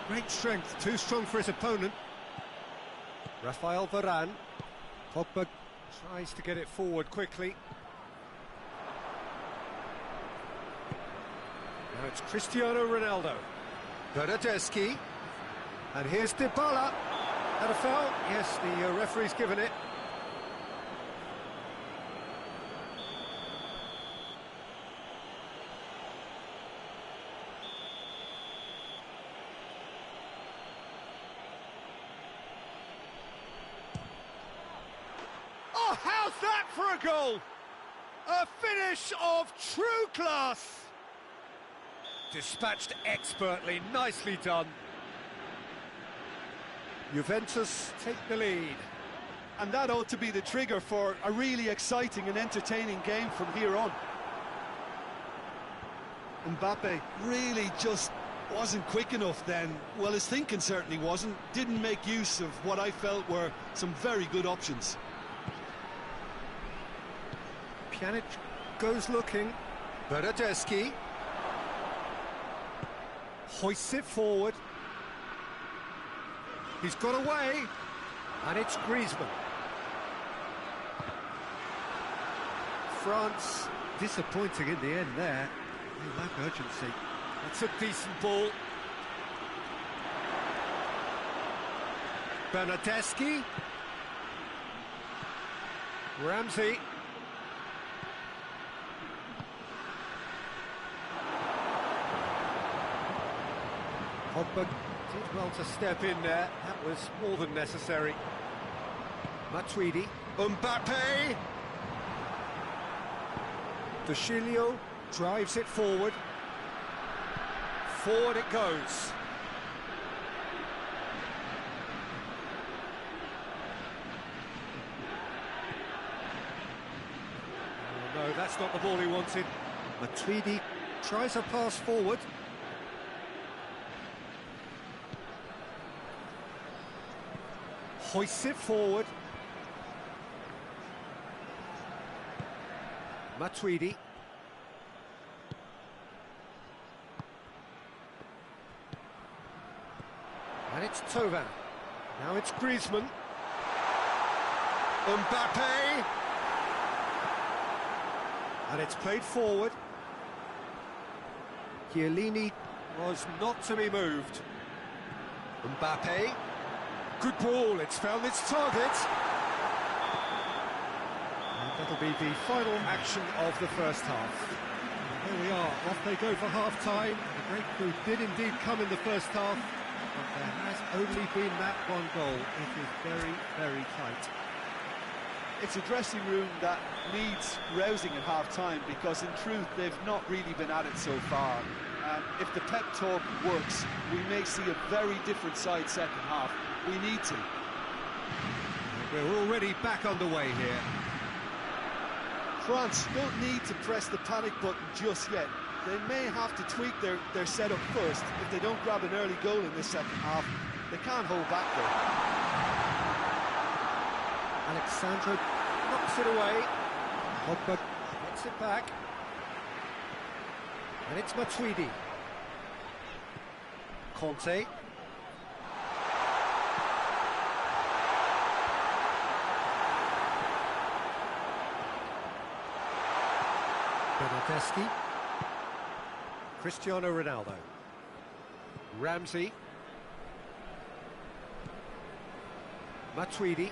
Great strength, too strong for his opponent. Rafael Varane. Pogba tries to get it forward quickly. Now it's Cristiano Ronaldo. Bernardeschi. And here's Dybala. Had a foul? Yes, the referee's given it. Oh, how's that for a goal? A finish of true class. Dispatched expertly, nicely done. Juventus take the lead. And that ought to be the trigger for a really exciting and entertaining game from here on. Mbappe really just wasn't quick enough then. Well, his thinking certainly wasn't. Didn't make use of what I felt were some very good options. Pjanic goes looking. Bernardeschi hoists it forward. He's got away, and it's Griezmann. France disappointing in the end there. They lack urgency. That's a decent ball. Bernardeschi. Ramsey. Pogba Did well to step in there. That was more than necessary. Matuidi. Mbappe! De Chilio drives it forward. Forward it goes. Oh, no, that's not the ball he wanted. Matuidi tries a pass forward. Hoists it forward. Matuidi. And it's Tovan. Now it's Griezmann. Mbappe! And it's played forward. Chiellini was not to be moved. Mbappe. Good ball, it's found its target. And that'll be the final action of the first half. And here we are, off they go for half-time. The breakthrough did indeed come in the first half, but there has only been that one goal. It is very, very tight. It's a dressing room that needs rousing at half-time, because in truth they've not really been at it so far. If the pep talk works, we may see a very different side second half. We need to. We're already back underway here. France don't need to press the panic button just yet. They may have to tweak their setup first. If they don't grab an early goal in this second half, they can't hold back there. Alexandro knocks it away. Pogba gets it back. And it's Matuidi. Conte. Bernardeschi. Cristiano Ronaldo. Ramsey. Matuidi.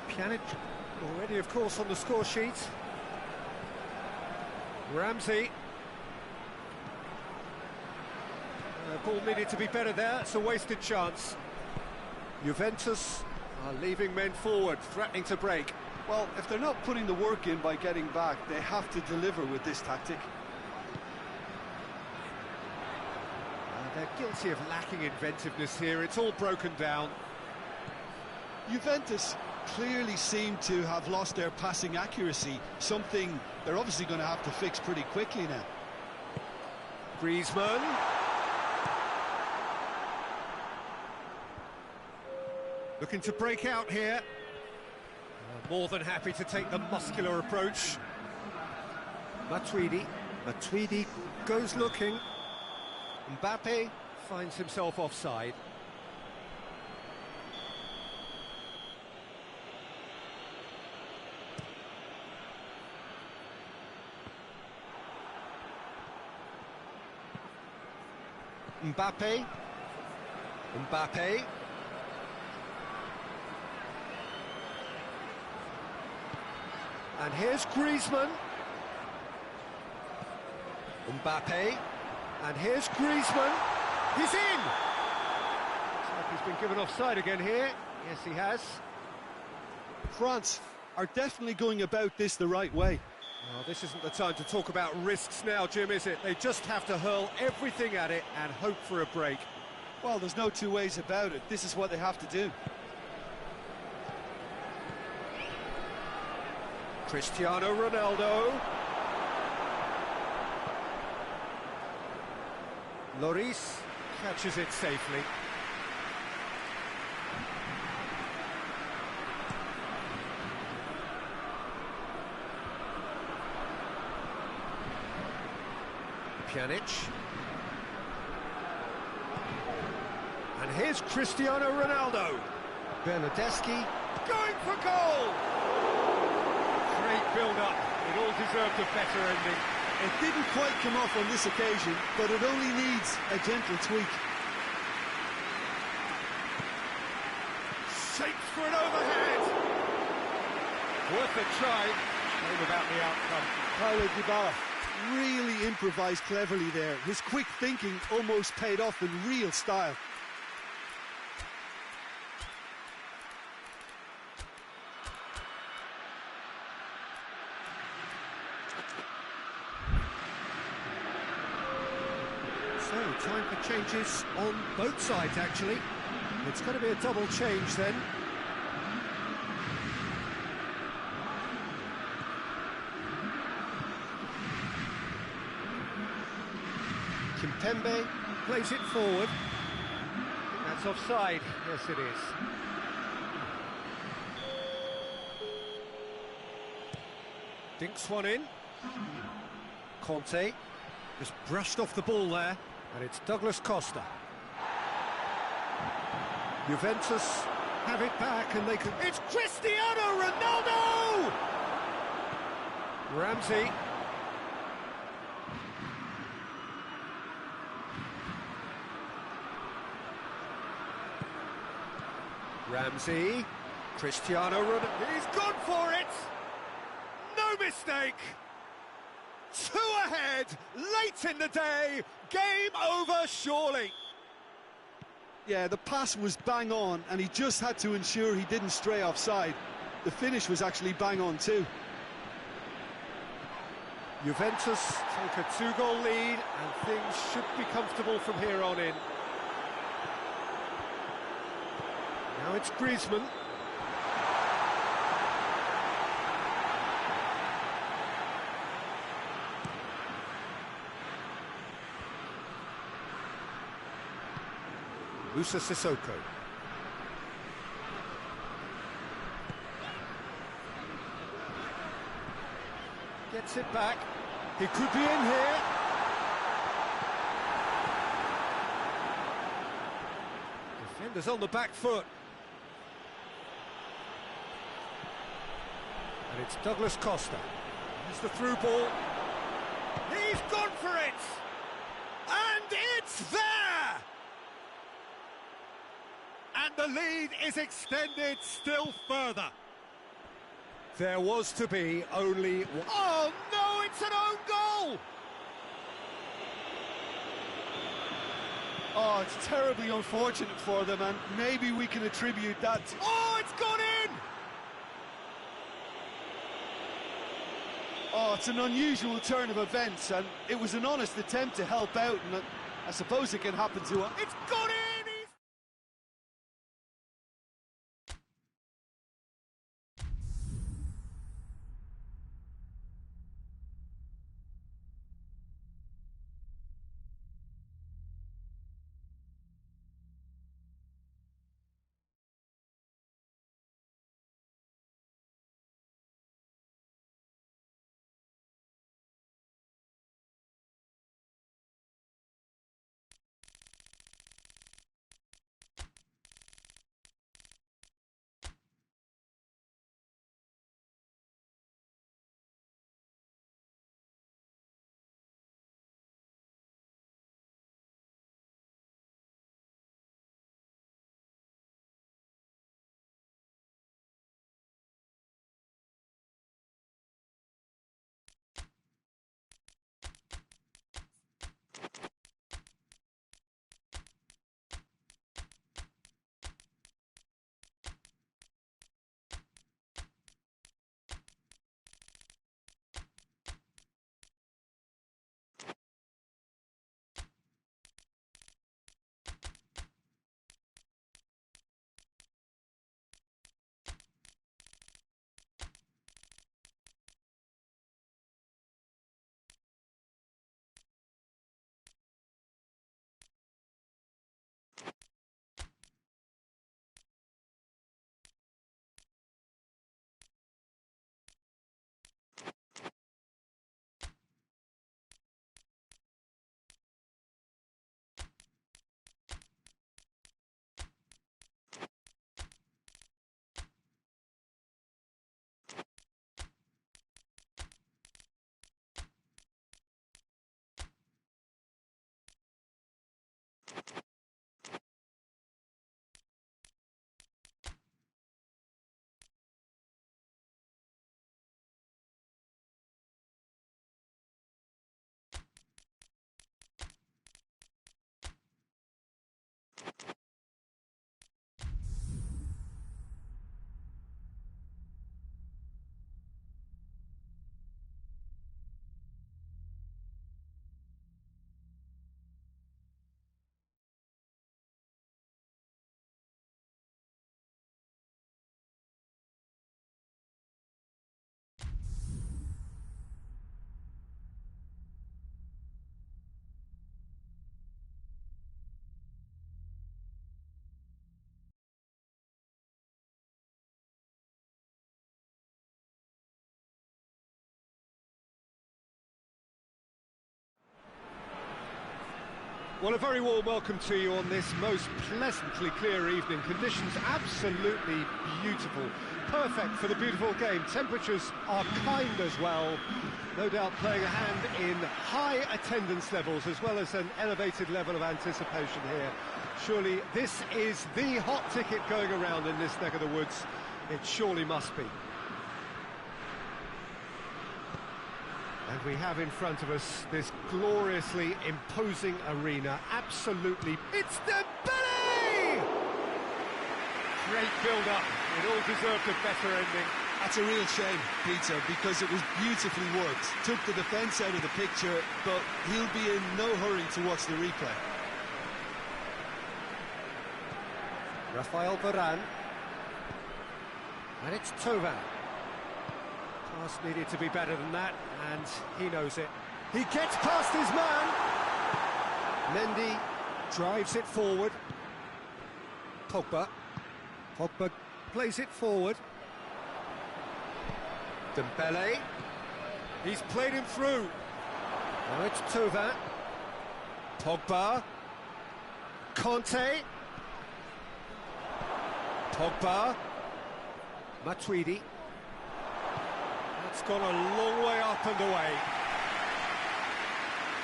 Pjanic already, of course, on the score sheet. Ramsey. Ball needed to be better there. It's a wasted chance. Juventus are leaving men forward, threatening to break. Well, if they're not putting the work in by getting back, they have to deliver with this tactic. They're guilty of lacking inventiveness here. It's all broken down. Juventus clearly seem to have lost their passing accuracy, something they're obviously going to have to fix pretty quickly now. Griezmann. Looking to break out here. More than happy to take the muscular approach. Matuidi. Matuidi goes looking. Mbappe finds himself offside. Mbappe. Mbappe. And here's Griezmann. Mbappe. And here's Griezmann. He's in! Looks like he's been given offside again here. Yes, he has. France are definitely going about this the right way. Well, this isn't the time to talk about risks now, Jim, is it? They just have to hurl everything at it and hope for a break. Well, there's no two ways about it. This is what they have to do. Cristiano Ronaldo. Lloris catches it safely. Pjanic. And here's Cristiano Ronaldo. Bernardeschi going for goal! Great build-up. It all deserved a better ending. It didn't quite come off on this occasion, but it only needs a gentle tweak. Shapes for an overhead. Worth a try. Shame about the outcome. Paulo Dybala really improvised cleverly there. His quick thinking almost paid off in real style. So, time for changes on both sides, actually. It's going to be a double change then. Kimpembe plays it forward. I think that's offside. Yes, it is. Dinks one in. Conte just brushed off the ball there, and it's Douglas Costa. Juventus have it back, and they can... It's Cristiano Ronaldo! Ramsey. Ramsey, Cristiano Ronaldo, he's gone for it! No mistake! 2 ahead, late in the day, game over surely. Yeah, the pass was bang on, and he just had to ensure he didn't stray offside. The finish was actually bang on too. Juventus take a 2-goal lead, and things should be comfortable from here on in. Now it's Griezmann. Musa Sissoko. Gets it back. He could be in here. Defenders on the back foot. And it's Douglas Costa. Here's the through ball. He's gone for it! And it's there! And the lead is extended still further. There was to be only one. Oh no, it's an own goal! Oh, it's terribly unfortunate for them, and maybe we can attribute that to... Oh, it's gone in! Oh, it's an unusual turn of events, and it was an honest attempt to help out, and I suppose it can happen to him. It's gone in! Well, a very warm welcome to you on this most pleasantly clear evening. Conditions absolutely beautiful. Perfect for the beautiful game. Temperatures are kind as well. No doubt playing a hand in high attendance levels as well as an elevated level of anticipation here. Surely this is the hot ticket going around in this neck of the woods. It surely must be. And we have in front of us this gloriously imposing arena. Absolutely, it's Dembele! Great build-up. It all deserved a better ending. That's a real shame, Peter, because it was beautifully worked. Took the defence out of the picture, but he'll be in no hurry to watch the replay. Rafael Varane. And it's Tovan. Pass needed to be better than that, and he knows it. He gets past his man. Mendy drives it forward. Pogba plays it forward. Dembele. He's played him through. Now it's Tovan. Pogba. Conte. Pogba. Matuidi. That's gone a long way up and away.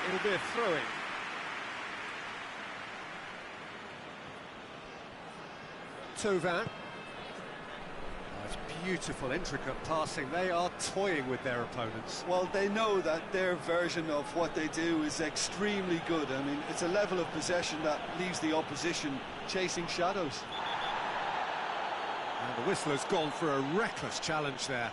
It'll be a throw-in. Tovan. That's beautiful, intricate passing. They are toying with their opponents. Well, they know that their version of what they do is extremely good. I mean, it's a level of possession that leaves the opposition chasing shadows. And the whistler's gone for a reckless challenge there.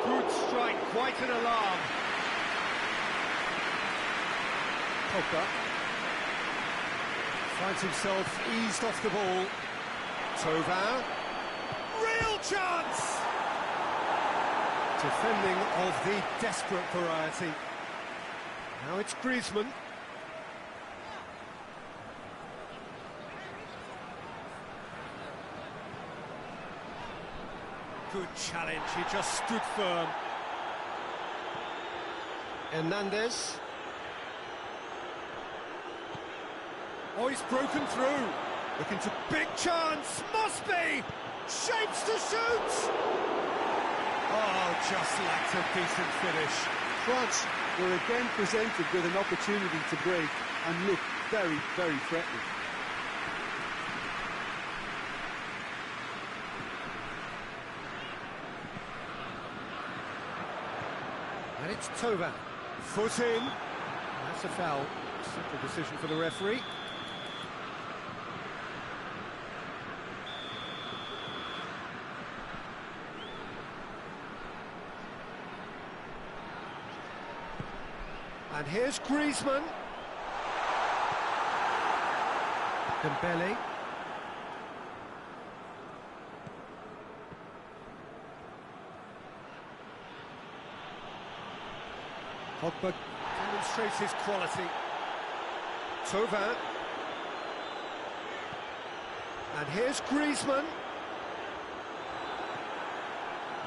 Good strike, quite an alarm. Pogba finds himself eased off the ball. Tovan. Real chance! Defending of the desperate variety. Now it's Griezmann. Good challenge, he just stood firm. Hernandez. Oh, he's broken through. Looking to big chance. Must be. Shapes to shoot. Oh, just lacked a decent finish. France were again presented with an opportunity to break and look very, very threatening. And it's Tovan. Foot in. That's a foul. Simple decision for the referee. And here's Griezmann. Dembele. Pogba demonstrates his quality. Tovan. And here's Griezmann.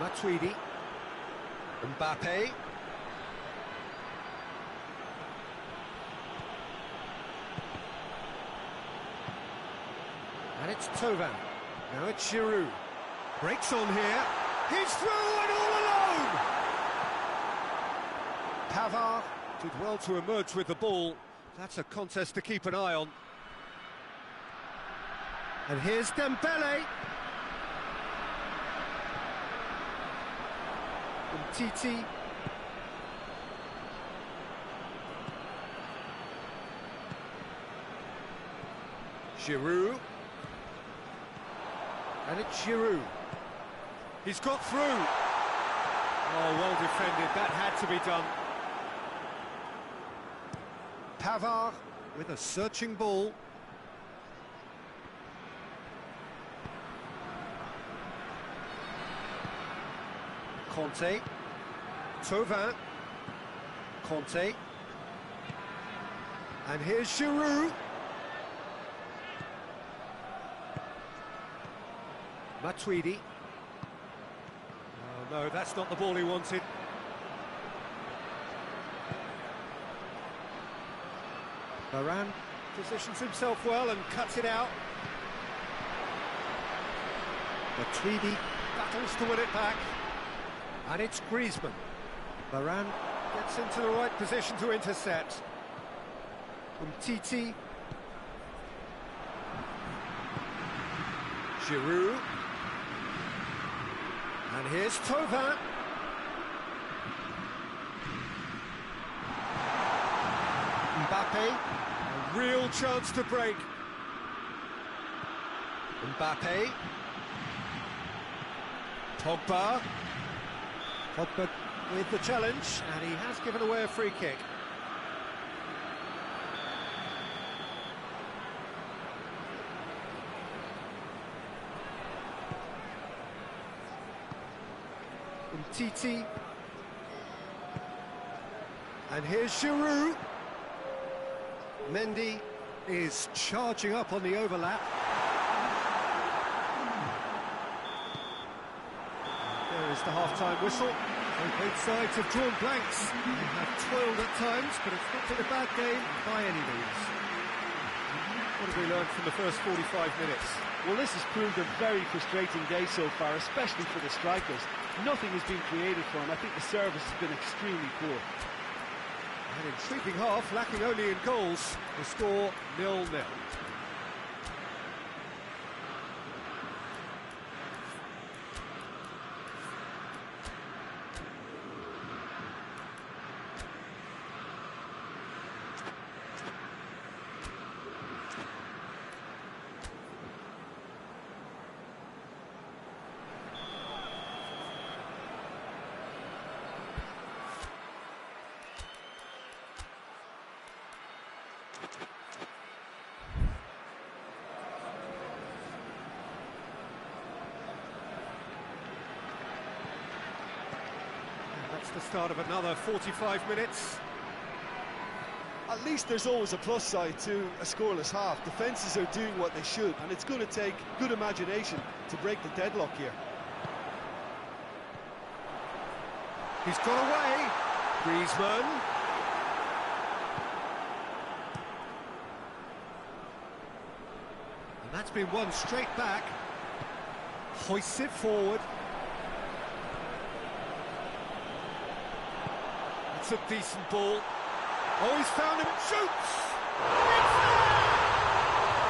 Matuidi. Mbappe. And it's Tovan. Now it's Giroud. Breaks on here. He's through and all alone! Pavard did well to emerge with the ball. That's a contest to keep an eye on. And here's Dembele. And Titi. Giroud. And it's Giroud. He's got through. Oh, well defended. That had to be done. Pavard with a searching ball. Conte. Tovan. Conte. And here's Giroud. Matuidi. Oh no, that's not the ball he wanted. Varane positions himself well and cuts it out. Matuidi battles to win it back. And it's Griezmann. Varane gets into the right position to intercept. Titi. Giroud. And here's Thauvin. Mbappe. A real chance to break. Mbappe. Pogba. Pogba with the challenge, and he has given away a free kick. Titi. And here's Giroud. Mendy is charging up on the overlap. There is the half-time whistle. Both sides have drawn blanks. They have toiled at times, but it's not been a bad game by any means. What have we learned from the first 45 minutes? Well, this has proved a very frustrating day so far, especially for the strikers. Nothing has been created for them. I think the service has been extremely poor. An intriguing half, lacking only in goals. The score 0-0. That's the start of another 45 minutes. At least there's always a plus side to a scoreless half. Defences are doing what they should, and it's going to take good imagination to break the deadlock here. He's got away. Griezmann. And that's been won straight back. Hoists it forward. It's a decent ball. Oh, he's found him. Shoots!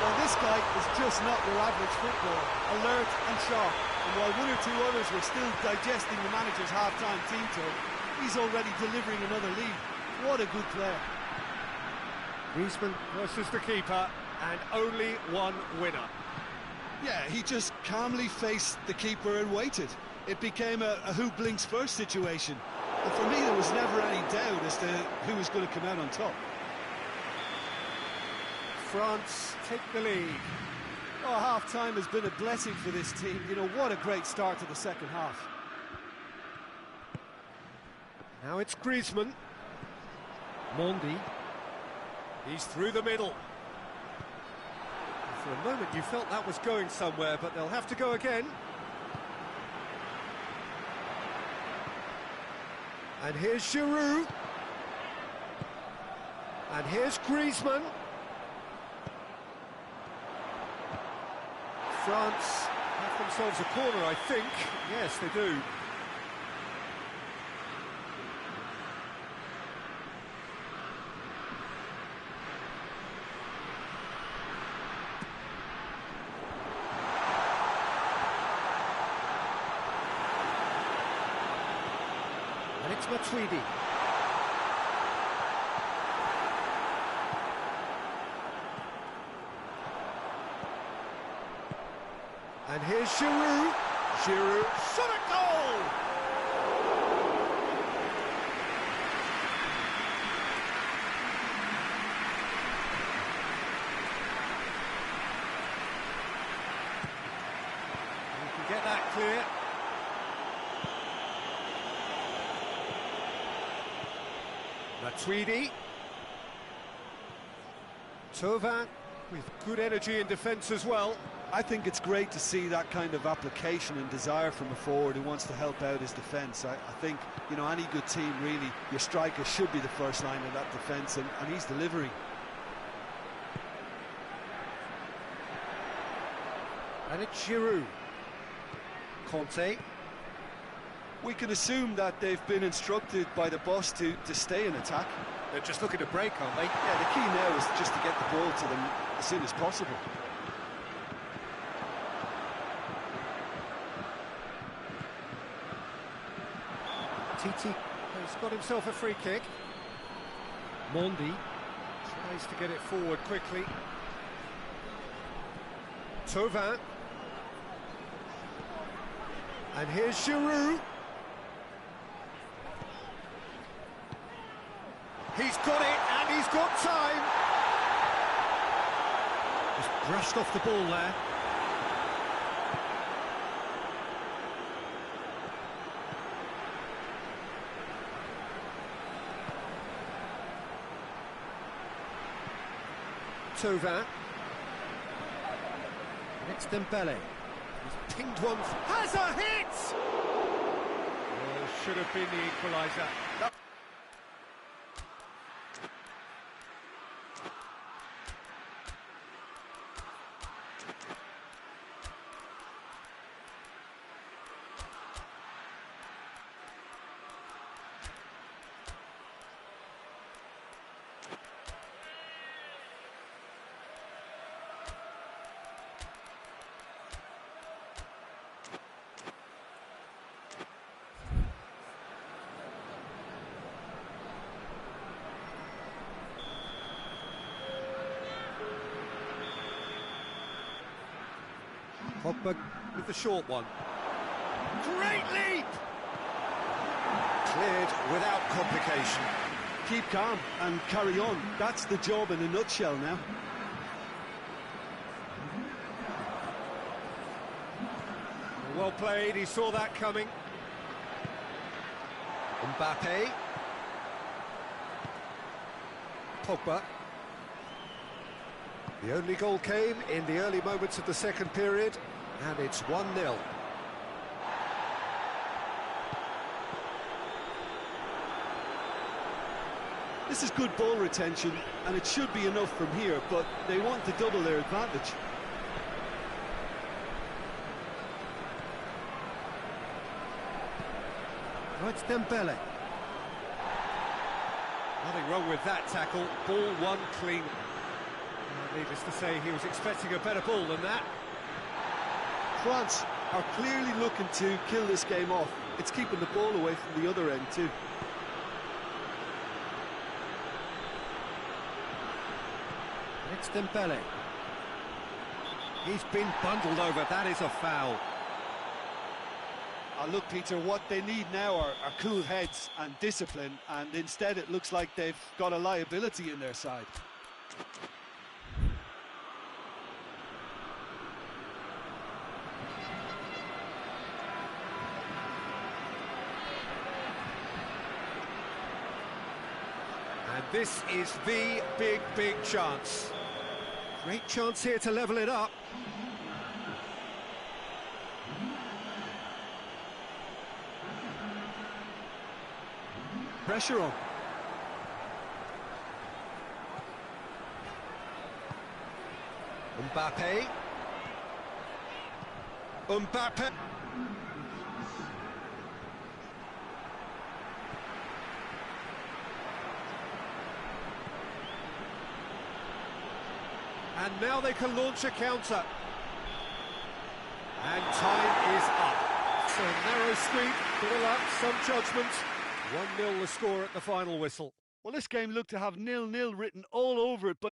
Well, this guy is just not your average footballer. Alert and sharp. And while one or two others were still digesting the manager's half-time team talk, he's already delivering another lead. What a good player. Griezmann versus the keeper, and only one winner. Yeah, he just calmly faced the keeper and waited. It became a who blinks first situation. And for me, there was never any doubt as to who was going to come out on top. France take the lead. Oh, half-time has been a blessing for this team. You know, what a great start to the second half. Now it's Griezmann. Mendy. He's through the middle. For a moment you felt that was going somewhere, but they'll have to go again. And here's Giroud. And here's Griezmann. France have themselves a corner, I think. Yes, they do. And it's Matuidi. And here's Giroud. Giroud, shot at goal! You can get that clear. Matuidi. Thauvin with good energy in defence as well. I think it's great to see that kind of application and desire from a forward who wants to help out his defence. I think, you know, any good team, really, your striker should be the first line of that defence, and he's delivering. And it's Giroud. Conte. We can assume that they've been instructed by the boss to stay in attack. They're just looking to break, aren't they? Yeah, the key now is just to get the ball to them as soon as possible. Titi has got himself a free kick. Mondi tries to get it forward quickly. Thauvin. And here's Giroud. He's got it, and he's got time. Just brushed off the ball there. Thauvin. It's Dembele. He's pinged one. Has a hit! Oh, should have been the equaliser. Yep. Pogba with the short one. Great leap! Cleared without complication. Keep calm and carry on. That's the job in a nutshell now. Well played, he saw that coming. Mbappe. Pogba. The only goal came in the early moments of the second period, and it's 1-0. This is good ball retention, and it should be enough from here, but they want to double their advantage. Oh, it's Dembele. Nothing wrong with that tackle. Ball won clean. Needless to say, he was expecting a better ball than that. France are clearly looking to kill this game off. It's keeping the ball away from the other end too. It's Dembele. He's been bundled over. That is a foul. Look, Peter, what they need now are cool heads and discipline, and instead it looks like they've got a liability in their side. And this is the big chance. Great chance here to level it up. Pressure on. Mbappe. Mbappe. And now they can launch a counter. And time is up. So narrow squeak, bit of luck, some judgment. 1-0 the score at the final whistle. Well, this game looked to have 0-0 written all over it, but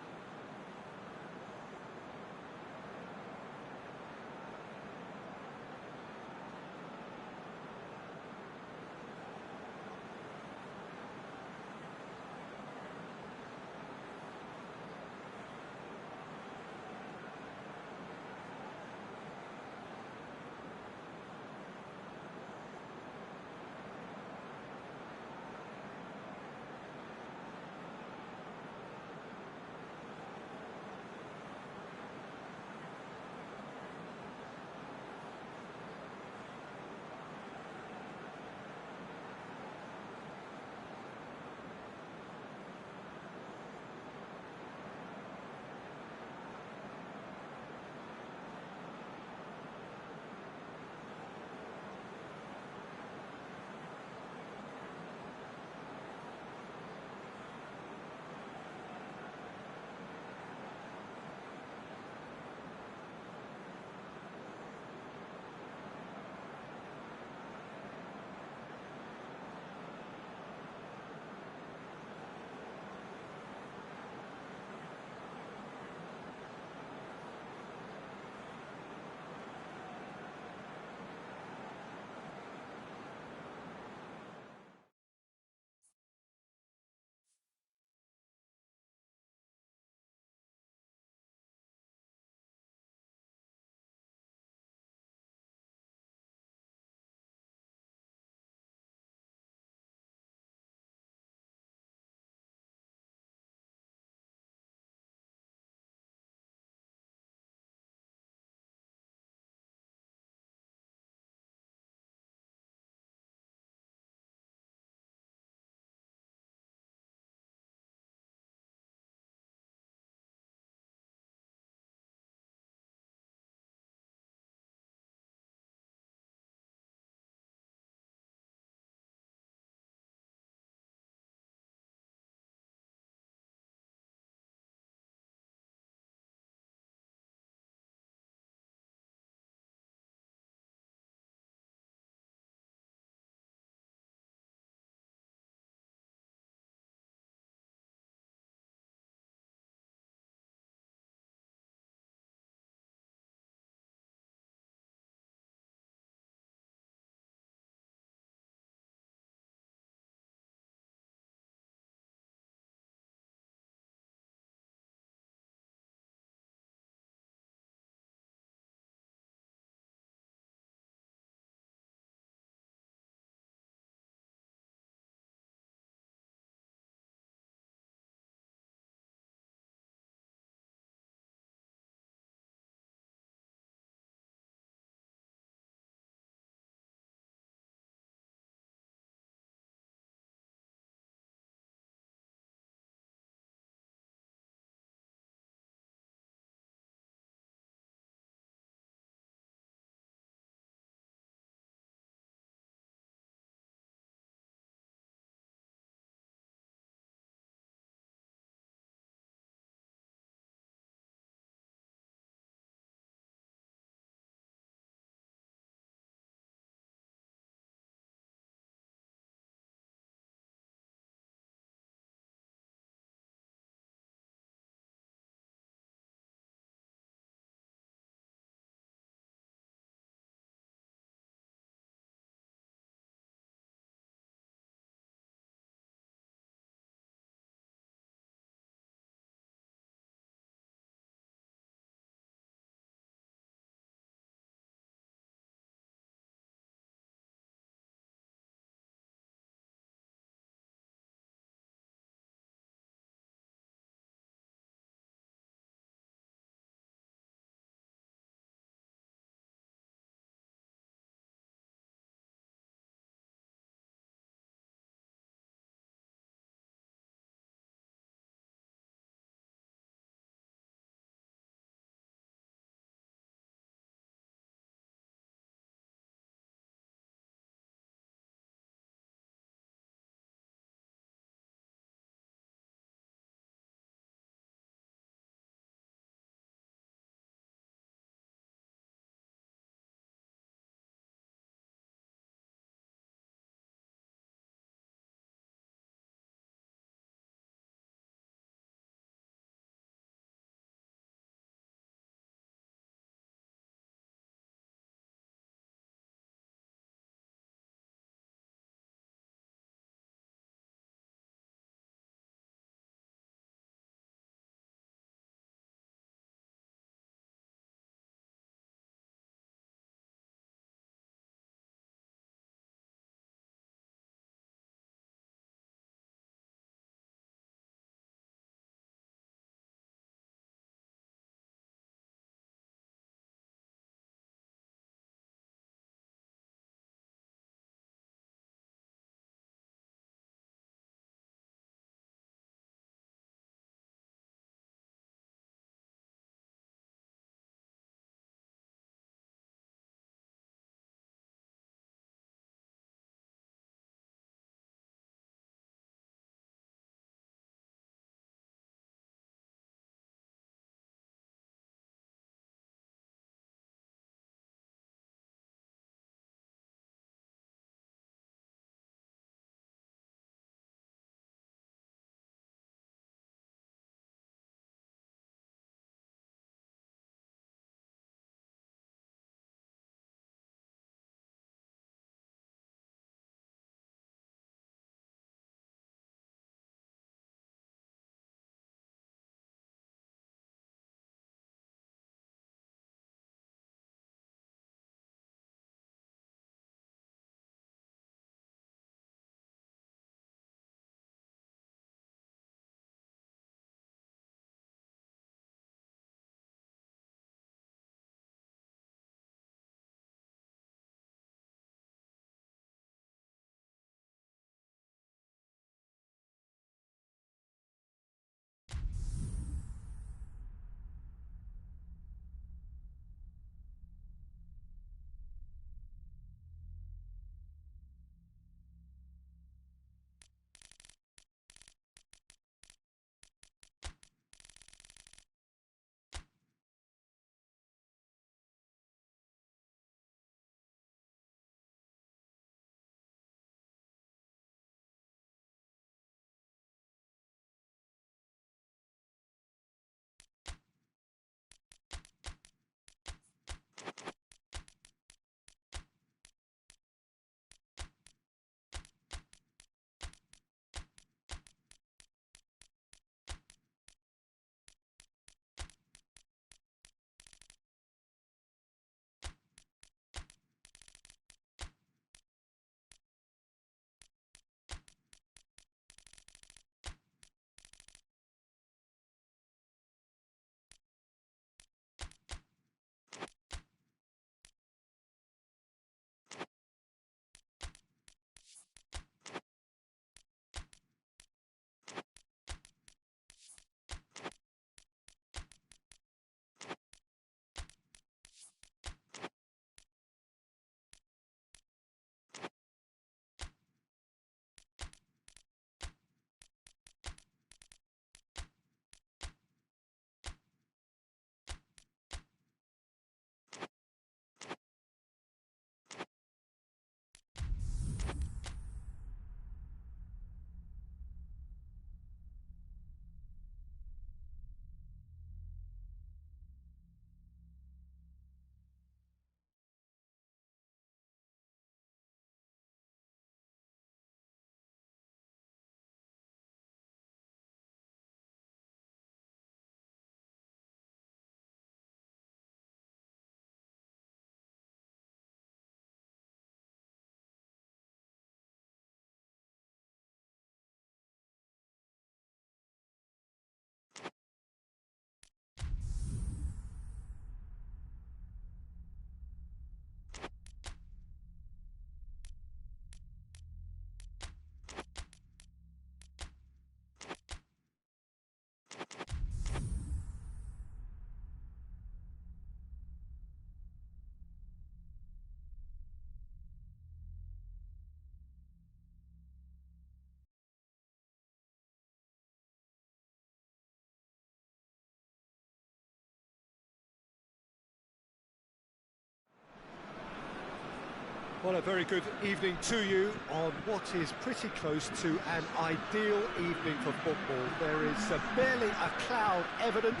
Well, a very good evening to you on what is pretty close to an ideal evening for football. There is barely a cloud evident.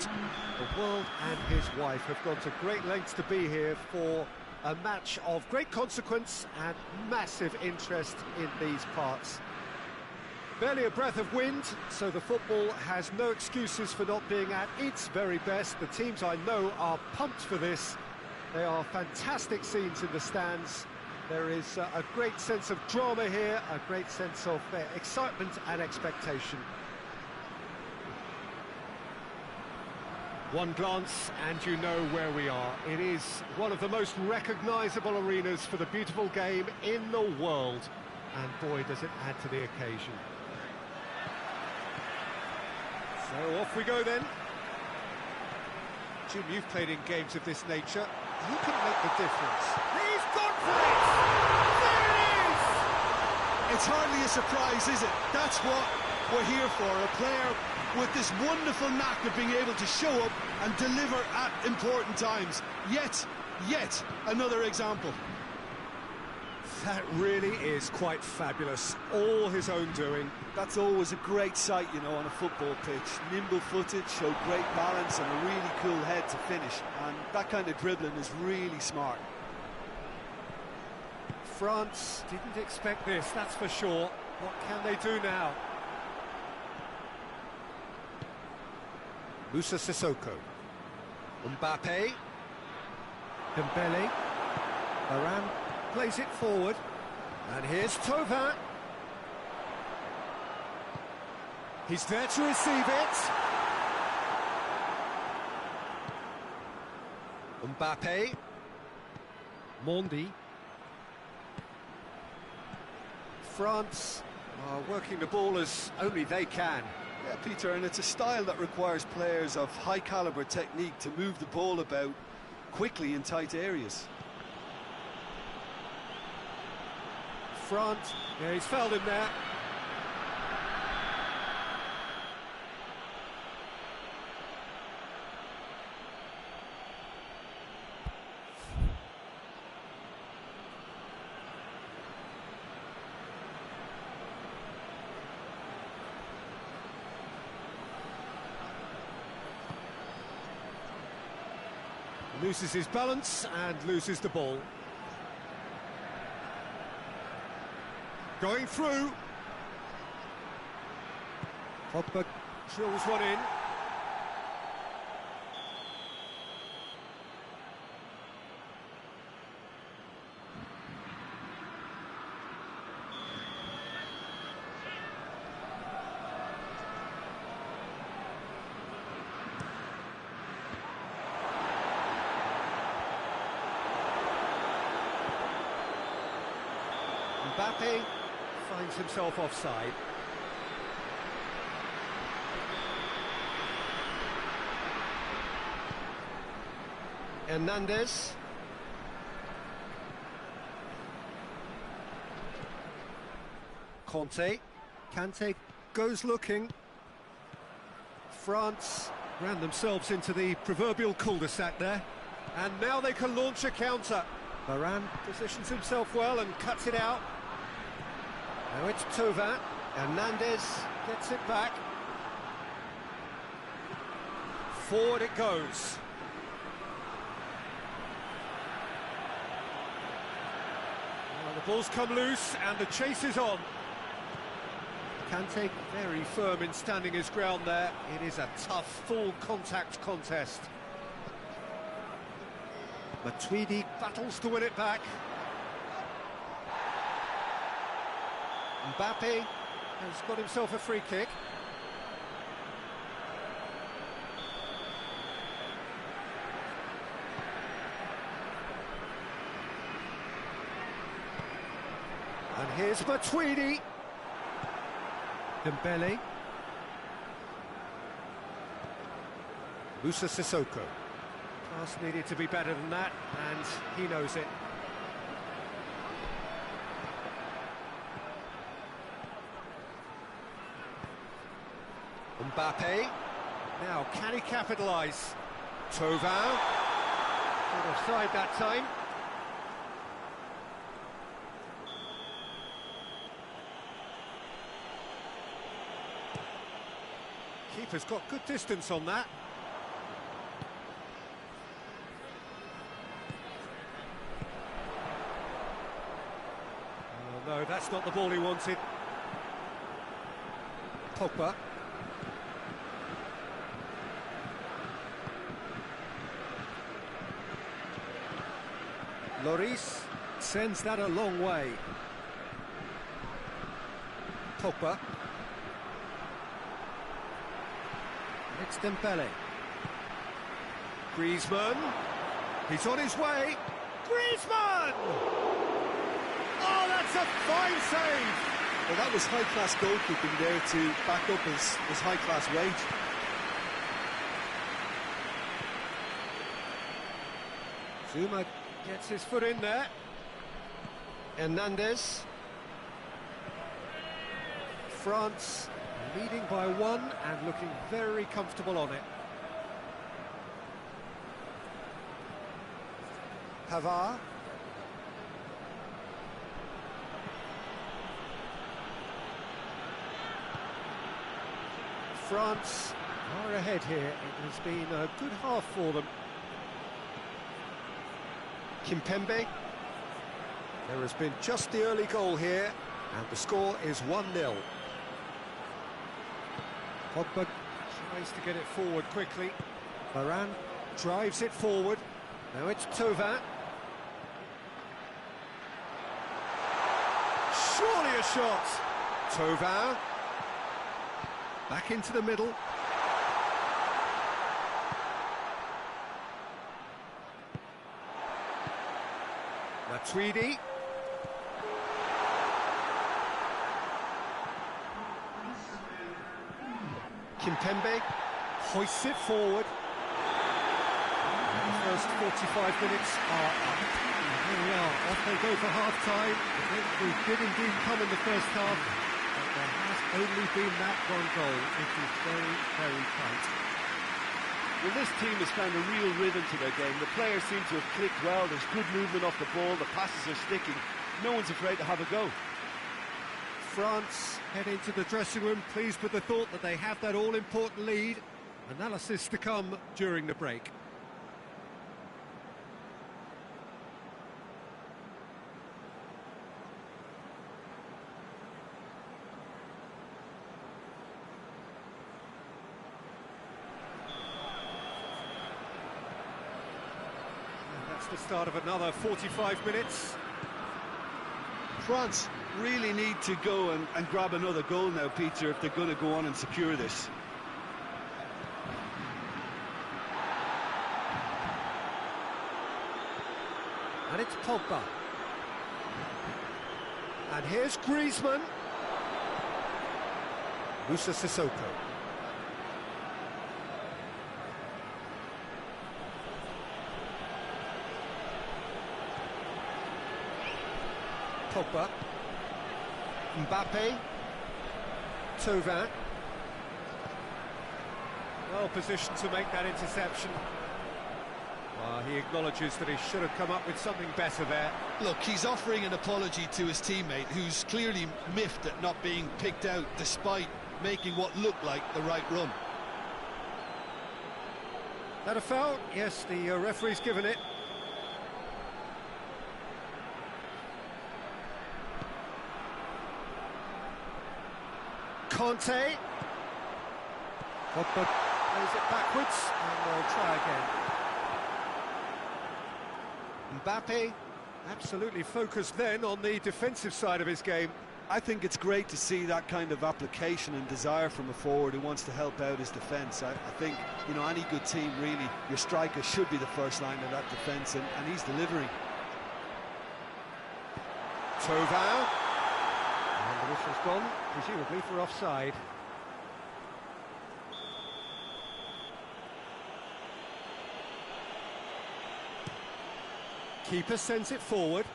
The world and his wife have gone to great lengths to be here for a match of great consequence and massive interest in these parts. Barely a breath of wind, so the football has no excuses for not being at its very best. The teams I know are pumped for this. They are fantastic scenes in the stands. There is a great sense of drama here, a great sense of excitement and expectation. One glance and you know where we are. It is one of the most recognisable arenas for the beautiful game in the world. And boy, does it add to the occasion. So off we go then. Jim, you've played in games of this nature. Who can make the difference? He's gone for it! There it is! It's hardly a surprise, is it? That's what we're here for, a player with this wonderful knack of being able to show up and deliver at important times. Yet another example. That really is quite fabulous. All his own doing. That's always a great sight, you know, on a football pitch. Nimble-footed, showed great balance and a really cool head to finish. And that kind of dribbling is really smart. France didn't expect this, that's for sure. What can they do now? Moussa Sissoko. Mbappe. Dembele. Varane plays it forward. And here's Thauvin. He's there to receive it. Mbappe. Mondi. France are working the ball as only they can. Yeah, Peter, and it's a style that requires players of high-caliber technique to move the ball about quickly in tight areas. France, yeah, he's fouled him there. Loses his balance and loses the ball. Going through. Pogba drills one in. Mbappe finds himself offside. Hernandez. Kante goes looking. France ran themselves into the proverbial cul-de-sac there. And now they can launch a counter. Varane positions himself well and cuts it out. Now it's Thauvin. Hernandez gets it back. Forward it goes. Well, the ball's come loose and the chase is on. Kante very firm in standing his ground there. It is a tough, full contact contest. Matuidi battles to win it back. Mbappe has got himself a free kick. And here's Matuidi. Dembele. Moussa Sissoko. Pass needed to be better than that, and he knows it. Mbappe. Now, can he capitalise? Thauvin. Not offside that time. Keeper's got good distance on that. Oh, no, that's not the ball he wanted. Pogba. Lloris sends that a long way. Pogba. It's Dembele. Griezmann. He's on his way. Griezmann! Oh, that's a fine save! Well, that was high-class goalkeeping there to back up his high-class wage. Zuma gets his foot in there. Hernandez. France leading by 1 and looking very comfortable on it. Pavard. France are ahead here. It has been a good half for them. Kimpembe. There has been just the early goal here, and the score is 1-0. Pogba tries to get it forward quickly. Varane drives it forward. Now it's Thauvin. Surely a shot. Thauvin. Back into the middle. Matuidi. Kimpembe hoists it forward. The first 45 minutes are up. Here we are, off they go for half-time. We did indeed come in the first half, but there has only been that one goal. It is very, very tight. Well, this team has found a real rhythm to their game. The players seem to have clicked well. There's good movement off the ball. The passes are sticking. No one's afraid to have a go. France head into the dressing room, pleased with the thought that they have that all-important lead. Analysis to come during the break. And that's the start of another 45 minutes. France really need to go and grab another goal now, Peter, if they're going to go on and secure this. And it's Pogba. And here's Griezmann. Moussa Sissoko. Pogba. Mbappe. Thauvin. Well positioned to make that interception. He acknowledges that he should have come up with something better there. Look, he's offering an apology to his teammate, who's clearly miffed at not being picked out despite making what looked like the right run. That a foul? Yes, the referee's given it. Conte. Pogba plays it backwards, and they'll try again. Mbappe, absolutely focused then on the defensive side of his game. I think it's great to see that kind of application and desire from a forward who wants to help out his defence. I think, you know, any good team, really, your striker should be the first line of that defence, and he's delivering. Thauvin. And the whistle's gone, presumably for offside. Keeper sends it forward.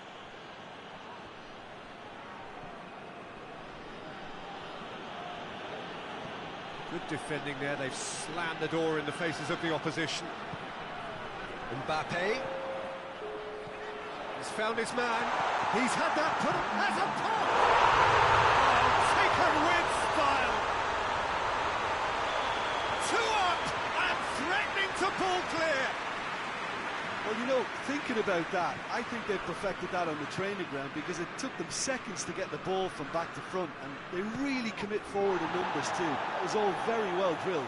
Good defending there, they've slammed the door in the faces of the opposition. Mbappe. He's found his man. He's had that put as a pop! Oh, taken with style! threatening to pull clear. Well, you know, thinking about that, I think they perfected that on the training ground because it took them seconds to get the ball from back to front, and they really commit forward in numbers too. That was all very well drilled.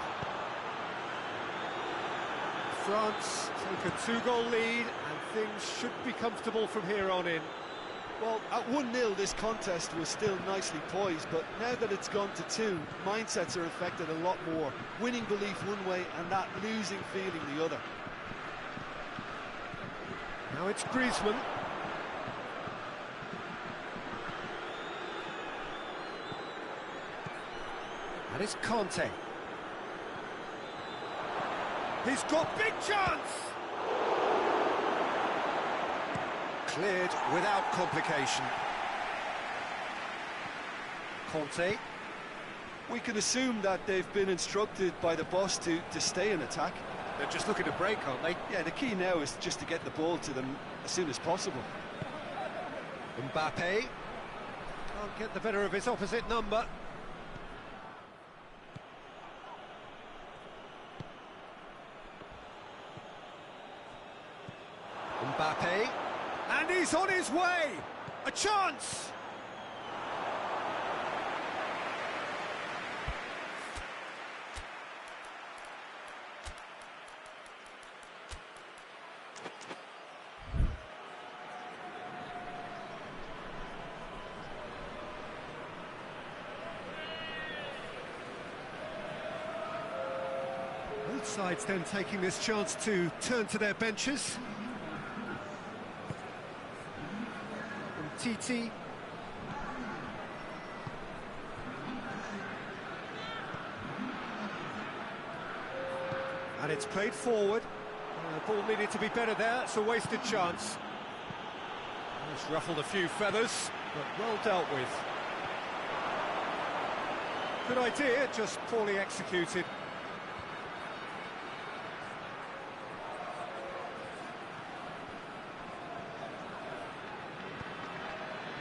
France take a 2-goal lead, and things should be comfortable from here on in. Well, at 1-0, this contest was still nicely poised, but now that it's gone to 2, mindsets are affected a lot more. Winning belief one way and that losing feeling the other. Now it's Griezmann. And it's Conte. He's got big chance! Cleared without complication. Conte. We can assume that they've been instructed by the boss to stay in attack. They're just looking to break, aren't they? Yeah, the key now is just to get the ball to them as soon as possible. Mbappe can't get the better of his opposite number. Mbappe, and he's on his way! A chance! Both sides then taking this chance to turn to their benches. Titi. And it's played forward. The ball needed to be better there. It's a wasted chance. It's ruffled a few feathers, but well dealt with. Good idea, just poorly executed.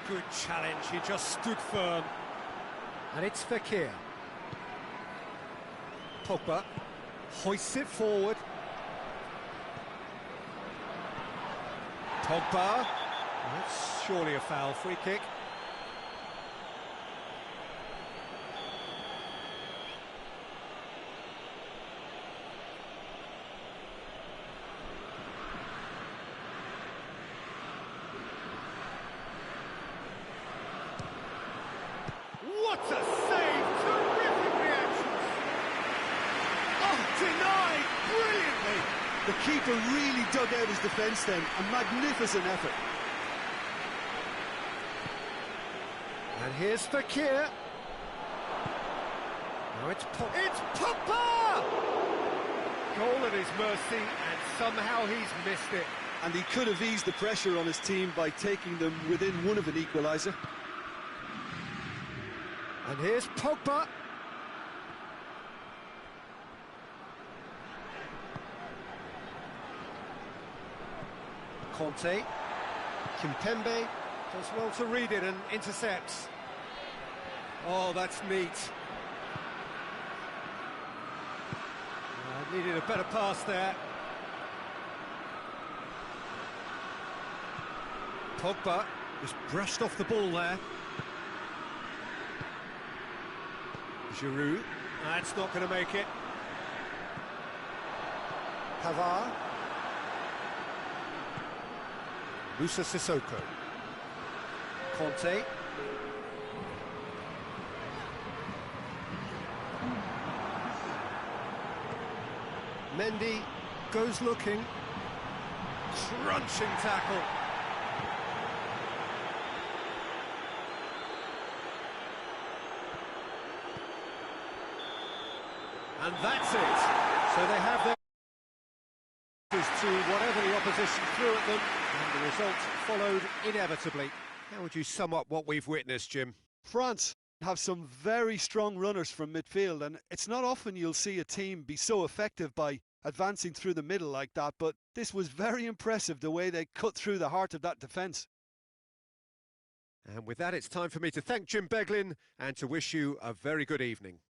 Good challenge, he just stood firm. And it's Fekir. Pogba hoists it forward. Pogba. That's surely a foul, free kick. What a save! Terrific reactions! Oh, denied brilliantly! The keeper really dug out his defence then. A magnificent effort. And here's Fekir. Now it's Pogba! Goal at his mercy, and somehow he's missed it. And he could have eased the pressure on his team by taking them within one of an equaliser. And here's Pogba. Conte. Kimpembe does well to read it and intercepts. Oh, that's neat. Needed a better pass there. Pogba just brushed off the ball there. Giroud, that's not going to make it. Pavard. Musa Sissoko. Conte. Mendy goes looking. Crunching tackle. And that's it. So they have their to whatever the opposition threw at them, and the result followed inevitably. How would you sum up what we've witnessed, Jim? France have some very strong runners from midfield, and it's not often you'll see a team be so effective by advancing through the middle like that, but this was very impressive the way they cut through the heart of that defence. And with that, it's time for me to thank Jim Beglin and to wish you a very good evening.